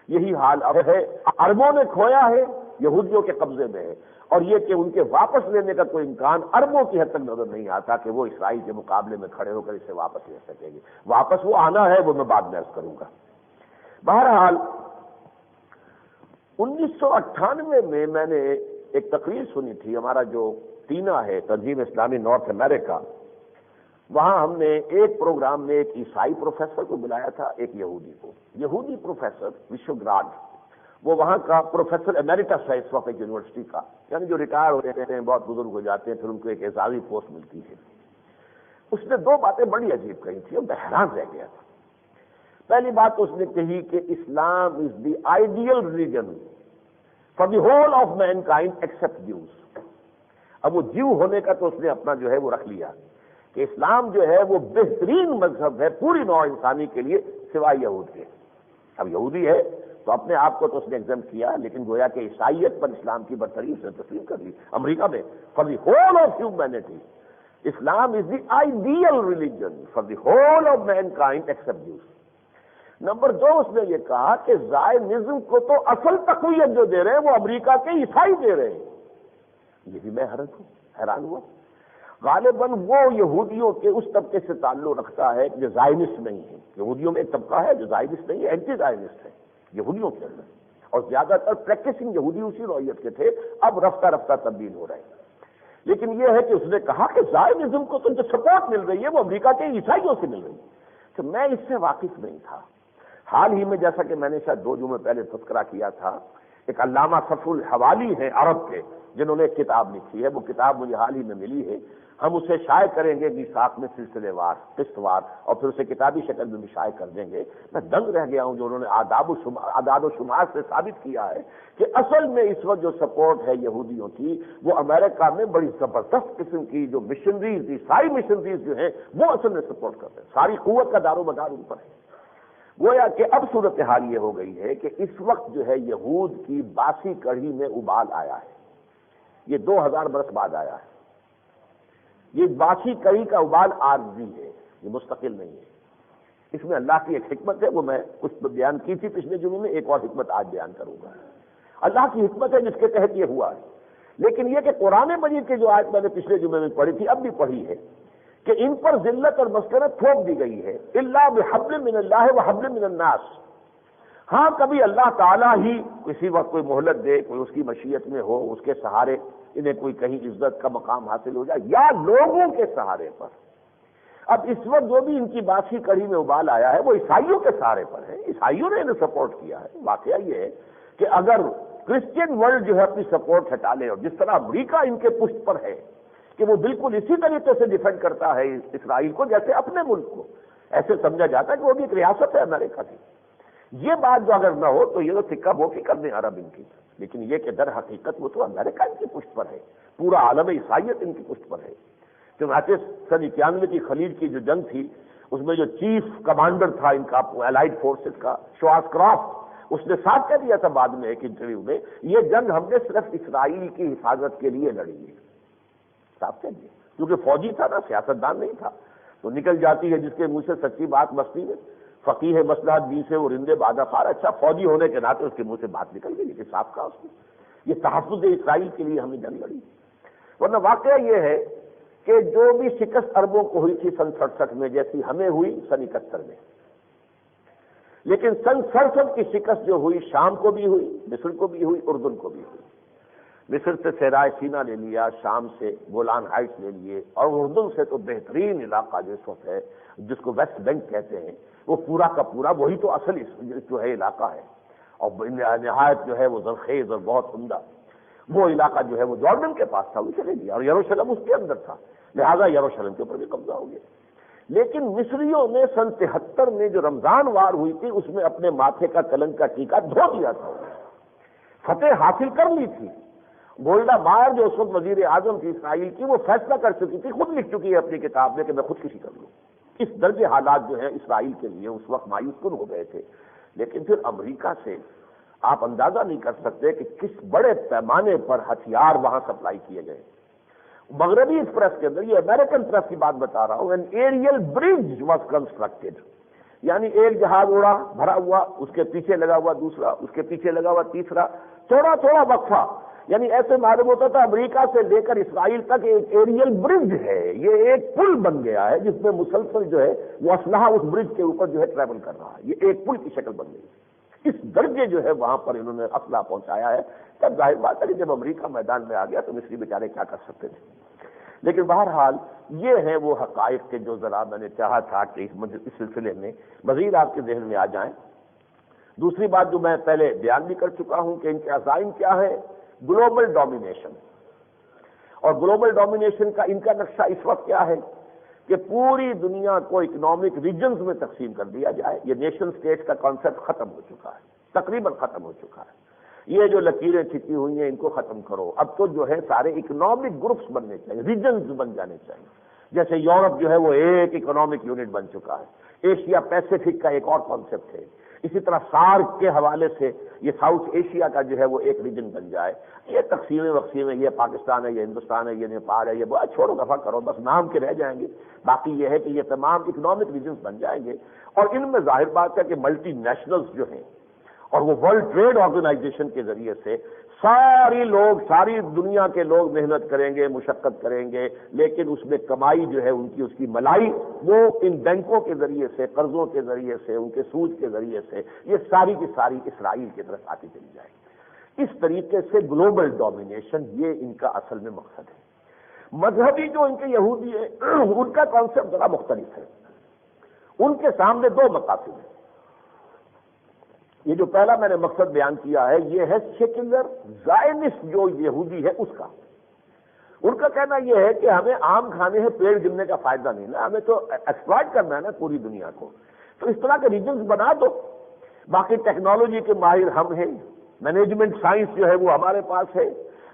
Speaker 1: یہی حال اب ہے، عربوں نے کھویا ہے، یہودیوں کے قبضے میں ہے، اور یہ کہ ان کے واپس لینے کا کوئی امکان عربوں کی حد تک نظر نہیں آتا کہ وہ اسرائیل کے مقابلے میں کھڑے ہو کر اسے واپس لے سکیں گے. واپس وہ آنا ہے وہ میں بعد میں عرض کروں گا. بہرحال 1998 میں میں نے ایک تقریر سنی تھی، ہمارا جو ٹینا ہے تنظیم اسلامی نارتھ امریکہ، وہاں ہم نے ایک پروگرام میں ایک عیسائی پروفیسر کو بلایا تھا، ایک یہودی کو. یہودی پروفیسر وشوگراڈ، وہ وہاں کا پروفیسر ایمیریٹس ہے اس وقت ایک یونیورسٹی کا، یعنی جو ریٹائر ہو جاتے ہیں، بہت بزرگ ہو جاتے ہیں، پھر ان کو ایک اعزازی پوسٹ ملتی ہے. اس نے 2 باتیں بڑی عجیب کہی تھی اور میں حیران رہ گیا تھا. پہلی بات تو اس نے کہی کہ Islam is the ideal religion for the whole of mankind except Jews. اب وہ جیو ہونے کا تو اس نے اپنا جو ہے وہ رکھ لیا کہ اسلام جو ہے وہ بہترین مذہب ہے پوری نوع انسانی کے لیے سوائے یہود کے. اب یہودی ہے تو اپنے آپ کو تو اس نے ایگزم کیا، لیکن گویا کہ عیسائیت پر اسلام کی برتری اس نے تسلیم کر لی. امریکہ میں for the whole of humanity Islam is the ideal religion for the whole of mankind except Jews. Number 2 اس نے یہ کہا کہ زائنزم کو تو اصل تقویت جو دے رہے ہیں وہ امریکہ کے عیسائی دے رہے ہیں. یہ بھی میں حیران ہوا. غالباً وہ یہودیوں کے اس طبقے سے تعلق رکھتا ہے جو زائنسٹ نہیں ہے. یہودیوں میں ایک طبقہ ہے جو زائنسٹ نہیں ہے، اینٹی زائنسٹ ہے یہودیوں کے اندر، اور زیادہ تر پریکٹسنگ یہودی اسی نوعیت کے تھے، اب رفتہ رفتہ تبدیل ہو رہے ہیں. لیکن یہ ہے کہ اس نے کہا کہ زائنزم کو تو جو سپورٹ مل رہی ہے وہ امریکہ کے عیسائیوں سے مل رہی ہے. تو میں اس سے واقف نہیں تھا. حال ہی میں جیسا کہ میں نے شاید 2 جمعے پہلے تذکرہ کیا تھا، ایک علامہ صفو الحوالی ہیں عرب کے جنہوں نے ایک کتاب لکھی ہے. وہ کتاب مجھے حال ہی میں ملی ہے، ہم اسے شائع کریں گے میثاق میں سلسلے وار قسط وار، اور پھر اسے کتابی شکل میں بھی شائع کر دیں گے. میں دنگ رہ گیا ہوں جو انہوں نے اعداد و شمار سے ثابت کیا ہے کہ اصل میں اس وقت جو سپورٹ ہے یہودیوں کی وہ امریکہ میں بڑی زبردست قسم کی جو مشنریز، عیسائی مشنریز جو ہیں وہ اصل میں سپورٹ کرتے ہیں. ساری قوت کا دار و مدار ان پر ہے. گویا کہ اب صورتحال یہ ہو گئی ہے کہ اس وقت جو ہے یہود کی باسی کڑھی میں ابال آیا ہے. یہ 2000 برس بعد آیا ہے. یہ باسی کڑھی کا ابال عارضی ہے، یہ مستقل نہیں ہے. اس میں اللہ کی ایک حکمت ہے، وہ میں کچھ بیان کی تھی پچھلے جمعے میں، ایک اور حکمت آج بیان کروں گا. اللہ کی حکمت ہے جس کے تحت یہ ہوا ہے. لیکن یہ کہ قرآن مجید کی جو آیت میں نے پچھلے جمعے میں پڑھی تھی اب بھی پڑھی ہے کہ ان پر ذلت اور مسکنت تھوپ دی گئی ہے، الا بحبل من اللہ وحبل من الناس، ہاں کبھی اللہ تعالیٰ ہی کسی وقت کوئی مہلت دے، کوئی اس کی مشیت میں ہو، اس کے سہارے انہیں کوئی کہیں عزت کا مقام حاصل ہو جائے، یا لوگوں کے سہارے پر۔ اب اس وقت جو بھی ان کی باسی کڑی میں ابال آیا ہے وہ عیسائیوں کے سہارے پر ہے، عیسائیوں نے انہیں سپورٹ کیا ہے۔ واقعہ یہ ہے کہ اگر کرسچین ورلڈ جو ہے اپنی سپورٹ ہٹا لے، اور جس طرح امریکہ ان کے پشت پر ہے کہ وہ بالکل اسی طریقے سے ڈیفینڈ کرتا ہے اسرائیل کو جیسے اپنے ملک کو، ایسے سمجھا جاتا ہے کہ وہ بھی ایک ریاست ہے امریکہ کی۔ یہ بات جو اگر نہ ہو تو یہ تو سکہ بوکی کر دیں عرب ان کی، لیکن یہ کہ در حقیقت وہ تو امریکہ ان کی پشت پر ہے، پورا عالم عیسائیت ان کی پشت پر ہے۔ چنانچہ سن 91 کی خلیج کی جو جنگ تھی، اس میں جو چیف کمانڈر تھا ان کا الائیڈ فورسز کا، شواس کرافٹ، اس نے صاف کہہ دیا تھا بعد میں ایک انٹرویو میں، یہ جنگ ہم نے صرف اسرائیل کی حفاظت کے لیے لڑی ہے، صاف کہہ دیا، کیونکہ فوجی تھا نا، سیاستدان نہیں تھا، تو نکل جاتی ہے جس کے منہ سے سچی بات مستی میں، فقیہ مصلحت بھی سے وہ رندے بادہ خار، اچھا فوجی ہونے کے ناطے اس کے منہ سے بات نکل گئی، لیکن صاف کہا اس نے یہ تحفظ اسرائیل کے لیے ہم نے جنگ لڑی۔ ورنہ واقعہ یہ ہے کہ جو بھی شکست عربوں کو ہوئی تھی سن 67 میں، جیسی ہمیں ہوئی سن 71 میں، لیکن سن 67 کی شکست جو ہوئی شام کو بھی ہوئی، مصر کو بھی ہوئی، اردن کو بھی ہوئی۔ مصر سے صحرائے سینا لے لیا، شام سے گولان ہائٹس لے لیے، اور اردن سے تو بہترین علاقہ جو اس وقت ہے جس کو ویسٹ بینک کہتے ہیں، وہ پورا کا پورا وہی تو اصل جو ہے علاقہ ہے، اور نہایت جو ہے وہ زرخیز اور بہت عمدہ وہ علاقہ جو ہے وہ جارڈن کے پاس تھا، اسے لے لیا، اور یروشلم اس کے اندر تھا، لہذا یروشلم کے اوپر بھی قبضہ ہو گیا۔ لیکن مصریوں نے سن 73 میں جو رمضان وار ہوئی تھی اس میں اپنے ماتھے کا کلنک کا ٹیکا دھو دیا تھا، فتح حاصل کر لی تھی۔ گولڈا مائر جو اس وقت وزیر اعظم تھی اسرائیل کی، وہ فیصلہ کر چکی تھی، خود لکھ چکی ہے اپنی کتاب میں کہ میں خودکشی کر لوں۔ اس درجے حالات جو ہیں اسرائیل کے لیے اس وقت مایوس کن ہو گئے تھے۔ لیکن پھر امریکہ سے آپ اندازہ نہیں کر سکتے کہ کس بڑے پیمانے پر ہتھیار وہاں سپلائی کیے گئے۔ مغربی پریس کے اندر، یہ امریکن پریس کی بات بتا رہا ہوں، an aerial bridge was constructed, یعنی ایک جہاز اڑا بھرا ہوا، اس کے پیچھے لگا ہوا دوسرا، اس کے پیچھے لگا ہوا تیسرا، تھوڑا تھوڑا وقفہ، یعنی ایسے معلوم ہوتا تھا امریکہ سے لے کر اسرائیل تک ایک ایریل برج ہے، یہ ایک پل بن گیا ہے جس میں مسلسل جو ہے وہ اسلحہ اس برج کے اوپر جو ہے ٹریول کر رہا ہے، یہ ایک پل کی شکل بن گئی۔ اس درجے جو ہے وہاں پر انہوں نے اسلحہ پہنچایا ہے۔ تب ظاہر بات ہے کہ جب امریکہ میدان میں آ گیا تو مصری بیچارے کیا کر سکتے تھے۔ لیکن بہرحال یہ ہیں وہ حقائق کے جو ذرا میں نے چاہا تھا کہ اس سلسلے میں مزید آپ کے ذہن میں آ جائیں۔ دوسری بات جو میں پہلے بیان بھی کر چکا ہوں کہ ان کے عزائم کیا ہے، گلوبل ڈومینیشن، اور گلوبل ڈومینیشن کا ان کا نقشہ اس وقت کیا ہے کہ پوری دنیا کو اکنامک ریجنز میں تقسیم کر دیا جائے۔ یہ نیشن سٹیٹ کا کانسیپٹ ختم ہو چکا ہے، تقریباً ختم ہو چکا ہے۔ یہ جو لکیریں کھینچی ہوئی ہیں ان کو ختم کرو، اب تو جو ہے سارے اکنامک گروپس بننے چاہیے، ریجنز بن جانے چاہیے۔ جیسے یورپ جو ہے وہ ایک اکنامک یونٹ بن چکا ہے، ایشیا پیسیفک کا ایک اور کانسیپٹ ہے، اسی طرح سارک کے حوالے سے یہ ساؤتھ ایشیا کا جو ہے وہ ایک ریجن بن جائے۔ یہ تقسیمیں وقسیمیں، یہ پاکستان ہے، یہ ہندوستان ہے، یہ نیپال ہے، یہ بہت چھوڑو دفعہ کرو، بس نام کے رہ جائیں گے۔ باقی یہ ہے کہ یہ تمام اکنامک ریجنز بن جائیں گے، اور ان میں ظاہر بات ہے کہ ملٹی نیشنلز جو ہیں اور وہ ورلڈ ٹریڈ آرگنائزیشن کے ذریعے سے ساری دنیا کے لوگ محنت کریں گے، مشقت کریں گے، لیکن اس میں کمائی جو ہے ان کی، اس کی ملائی وہ ان بینکوں کے ذریعے سے، قرضوں کے ذریعے سے، ان کے سود کے ذریعے سے یہ ساری کی ساری اسرائیل کی طرف آتی چلی جائے گی۔ اس طریقے سے گلوبل ڈومینیشن یہ ان کا اصل میں مقصد ہے۔ مذہبی جو ان کے یہودی ہیں ان کا کانسیپٹ ذرا مختلف ہے، ان کے سامنے دو مقاصد ہیں۔ یہ جو پہلا میں نے مقصد بیان کیا ہے یہ ہے سیکولر زائنسٹ جو یہودی ہے اس کا۔ ان کا کہنا یہ ہے کہ ہمیں آم کھانے ہیں، پیڑ گرنے کا فائدہ نہیں نا، ہمیں تو ایکسپلائٹ کرنا ہے نا پوری دنیا کو، تو اس طرح کے ریجنز بنا دو۔ باقی ٹیکنالوجی کے ماہر ہم ہیں، مینجمنٹ سائنس جو ہے وہ ہمارے پاس ہے،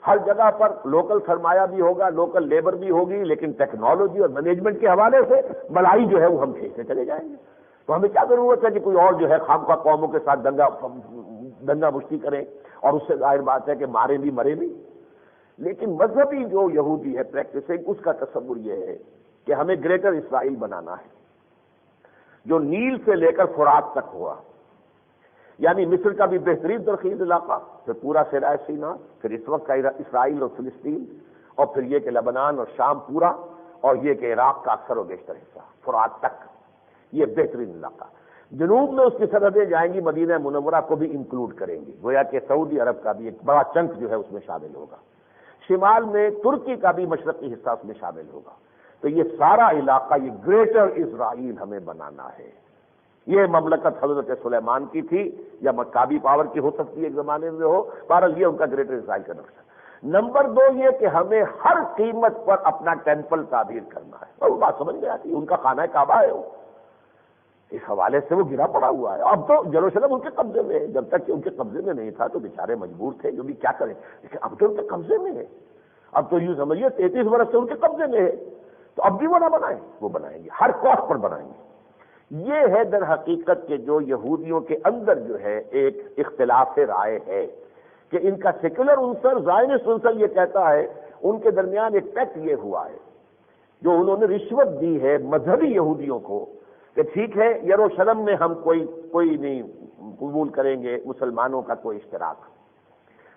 Speaker 1: ہر جگہ پر لوکل سرمایہ بھی ہوگا، لوکل لیبر بھی ہوگی، لیکن ٹیکنالوجی اور مینجمنٹ کے حوالے سے بلائی جو ہے وہ ہم کھینچتے چلے جائیں گے۔ تو ہمیں کیا ضرورت ہے کہ کوئی اور جو ہے خام خواہ قوموں کے ساتھ دنگا مشتی کریں، اور اس سے ظاہر بات ہے کہ مارے بھی مرے بھی۔ لیکن مذہبی جو یہودی ہے پریکٹسنگ، اس کا تصور یہ ہے کہ ہمیں گریٹر اسرائیل بنانا ہے جو نیل سے لے کر فرات تک ہوا، یعنی مصر کا بھی بہترین ترخیص علاقہ، پھر پورا صحرائے سینا، پھر اس وقت کا اسرائیل اور فلسطین، اور پھر یہ کہ لبنان اور شام پورا، اور یہ کہ عراق کا اکثر و بیشتر حصہ فرات تک، یہ بہترین علاقہ۔ جنوب میں اس کی سرحدیں جائیں گی مدینہ منورہ کو بھی انکلوڈ کریں گی، گویا کہ سعودی عرب کا بھی ایک بڑا چنک جو ہے اس میں شامل ہوگا، شمال میں ترکی کا بھی مشرقی حصہ اس میں شامل ہوگا۔ تو یہ سارا علاقہ، یہ گریٹر اسرائیل ہمیں بنانا ہے۔ یہ مملکت حضرت سلیمان کی تھی یا مکابی پاور کی ہو سکتی ہے ایک زمانے میں ہو، بہرحال یہ ان کا گریٹر اسرائیل کا نقشہ۔ نمبر 2 یہ کہ ہمیں ہر قیمت پر اپنا ٹیمپل تعمیر کرنا ہے، اور وہ بات سمجھ میں آتی ہے، ان کا خانہ کعبہ ہے وہ، اس حوالے سے وہ گرا پڑا ہوا ہے۔ اب تو یروشلم ان کے قبضے میں ہے، جب تک کہ ان کے قبضے میں نہیں تھا تو بیچارے مجبور تھے، جو بھی کیا کریں، لیکن اب تو ان کے قبضے میں ہے، اب تو یوں سمجھیے 33 برس سے ان کے قبضے میں ہے، تو اب بھی وہ نہ بنائیں، وہ بنائیں گے، ہر کاسٹ پر بنائیں گے۔ یہ ہے در حقیقت کہ جو یہودیوں کے اندر جو ہے ایک اختلاف رائے ہے کہ ان کا سیکولر عنصر، زائنسٹ عنصر یہ کہتا ہے، ان کے درمیان ایک پیکٹ یہ ہوا ہے جو انہوں نے رشوت دی ہے مذہبی یہودیوں کو کہ ٹھیک ہے یروشلم میں ہم کوئی نہیں قبول کریں گے مسلمانوں کا کوئی اشتراک،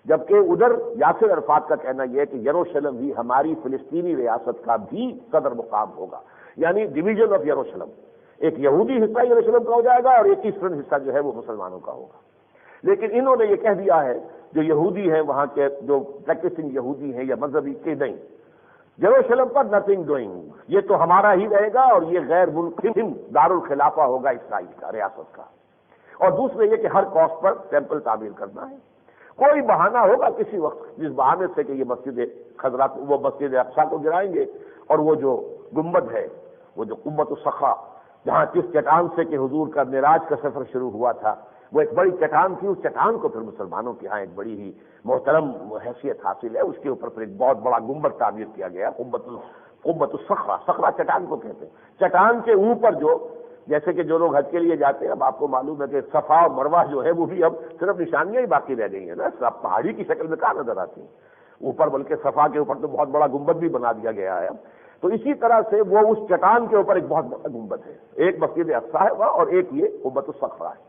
Speaker 1: جبکہ ادھر یاسر عرفات کا کہنا یہ ہے کہ یروشلم ہی ہماری فلسطینی ریاست کا بھی صدر مقام ہوگا، یعنی ڈویژن آف یروشلم، ایک یہودی حصہ یروشلم کا ہو جائے گا اور ایک ایسٹرن حصہ جو ہے وہ مسلمانوں کا ہوگا۔ لیکن انہوں نے یہ کہہ دیا ہے جو یہودی ہیں، وہاں کے جو پریکٹسنگ یہودی ہیں یا مذہبی، کہ نہیں، یروشلم پر نتھنگ ڈوئنگ، یہ تو ہمارا ہی رہے گا اور یہ غیر منقسم دارالخلافہ ہوگا اسرائیل کا، ریاست کا۔ اور دوسرے یہ کہ ہر کاسٹ پر ٹیمپل تعمیر کرنا ہے۔ کوئی بہانہ ہوگا کسی وقت جس بہانے سے کہ یہ مسجد خضرا، وہ مسجد اقصیٰ کو گرائیں گے، اور وہ جو گنبد ہے، وہ جو قبۃ الصخرہ، جہاں جس چٹان سے کہ حضور کا معراج کا سفر شروع ہوا تھا، وہ ایک بڑی چٹان تھی، اس چٹان کو پھر مسلمانوں کے ہاں ایک بڑی ہی محترم حیثیت حاصل ہے، اس کے اوپر پھر ایک بہت بڑا گنبد تعمیر کیا گیا، قبۃ الصخرہ، صخرہ چٹان کو کہتے ہیں۔ چٹان کے اوپر جو، جیسے کہ جو لوگ حج کے لیے جاتے ہیں، اب آپ کو معلوم ہے کہ صفا اور مروہ جو ہے وہ بھی اب صرف نشانیاں ہی باقی رہ گئی ہیں نا، سب پہاڑی کی شکل میں کہاں نظر آتی ہیں اوپر، بلکہ صفا کے اوپر تو بہت بڑا گنبد بھی بنا دیا گیا ہے اب۔ تو اسی طرح سے وہ اس چٹان کے اوپر ایک بہت بڑا گنبد ہے، ایک مسجد اقصیٰ ہے وہاں اور ایک یہ قبۃ الصخرہ ہے۔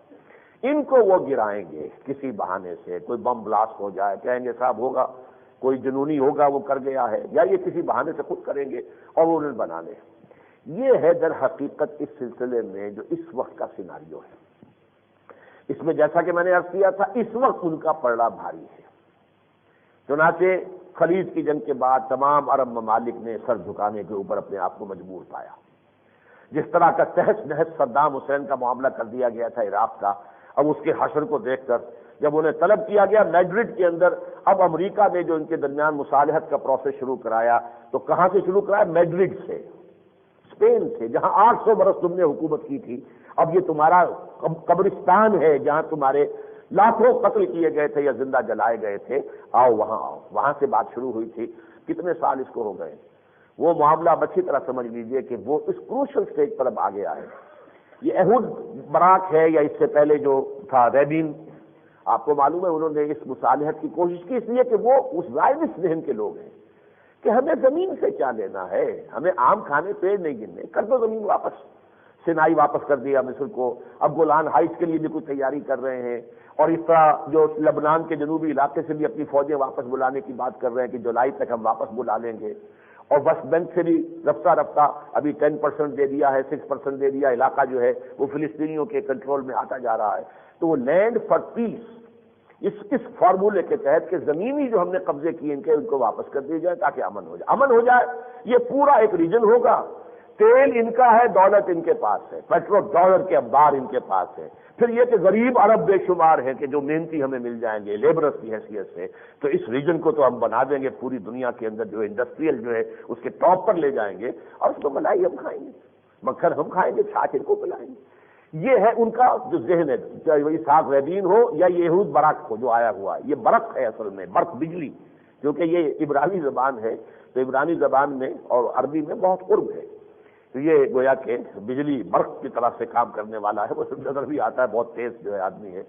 Speaker 1: ان کو وہ گرائیں گے کسی بہانے سے، کوئی بم بلاسٹ ہو جائے، کہیں گے صاحب ہوگا، کوئی جنونی ہوگا وہ کر گیا ہے، یا یہ کسی بہانے سے خود کریں گے اور وہ انہیں بنانے۔ یہ ہے در حقیقت اس سلسلے میں جو اس وقت کا سیناریو ہے۔ اس میں جیسا کہ میں نے عرض کیا تھا، اس وقت ان کا پلڑا بھاری ہے۔ چنانچہ خلیج کی جنگ کے بعد تمام عرب ممالک نے سر جھکانے کے اوپر اپنے آپ کو مجبور پایا۔ جس طرح کا تہس نہس صدام حسین کا معاملہ کر دیا گیا تھا عراق کا، اب اس کے حشر کو دیکھ کر جب انہیں طلب کیا گیا میڈرڈ کے اندر، اب امریکہ نے جو ان کے درمیان مصالحت کا پروسیس شروع کرایا، تو کہاں سے شروع کرایا؟ میڈرڈ سے، اسپین سے، جہاں 800 برس تم نے حکومت کی تھی، اب یہ تمہارا قبرستان ہے جہاں تمہارے لاکھوں قتل کیے گئے تھے یا زندہ جلائے گئے تھے، آؤ وہاں آؤ۔ وہاں سے بات شروع ہوئی تھی، کتنے سال اس کو ہو گئے۔ وہ معاملہ اب اچھی طرح سمجھ لیجئے کہ وہ اس کروشل سٹیج پر اب آ گیا ہے۔ یہ احود براک ہے یا اس سے پہلے جو تھا ریبین، آپ کو معلوم ہے انہوں نے اس مصالحت کی کوشش کی، اس لیے کہ وہ اس زائنسٹ ذہن کے لوگ ہیں کہ ہمیں زمین سے کیا لینا ہے، ہمیں عام کھانے پیڑ نہیں گننے، کر دو زمین واپس۔ سینائی واپس کر دیا مصر کو، اب گولان ہائٹس کے لیے بھی کچھ تیاری کر رہے ہیں، اور اس طرح جو لبنان کے جنوبی علاقے سے بھی اپنی فوجیں واپس بلانے کی بات کر رہے ہیں کہ جولائی تک ہم واپس بلا لیں گے، اور ویسٹ بینک سے بھی رفتہ رفتہ ابھی 10% دے دیا ہے، 6% دے دیا، علاقہ جو ہے وہ فلسطینیوں کے کنٹرول میں آتا جا رہا ہے۔ تو وہ لینڈ فار پیس، اس فارمولے کے تحت کہ زمینی جو ہم نے قبضے کیے ان کو واپس کر دیے جائے تاکہ امن ہو جائے۔ امن ہو جائے، یہ پورا ایک ریجن ہوگا، تیل ان کا ہے، دولت ان کے پاس ہے، پیٹرول ڈالر کے انبار ان کے پاس ہے، پھر یہ کہ غریب عرب بے شمار ہیں کہ جو محنتی ہمیں مل جائیں گے لیبرس کی حیثیت سے، تو اس ریجن کو تو ہم بنا دیں گے پوری دنیا کے اندر جو انڈسٹریل جو ہے اس کے ٹاپ پر لے جائیں گے، اور اس کو ملائی ہم کھائیں گے، مکھن ہم کھائیں گے، چھاچھ ان کو پلائیں گے۔ یہ ہے ان کا جو ذہن ہے، چاہے وہ اسحاق ریبین ہو یا یہود برق ہو جو آیا ہوا ہے۔ یہ برق ہے اصل میں، برق بجلی، کیونکہ یہ عبرانی زبان ہے، تو عبرانی زبان میں اور عربی میں بہت قرب ہے، تو یہ گویا کہ بجلی برق کی طرح سے کام کرنے والا ہے، وہ نظر بھی آتا ہے، بہت تیز جو ہے آدمی ہے،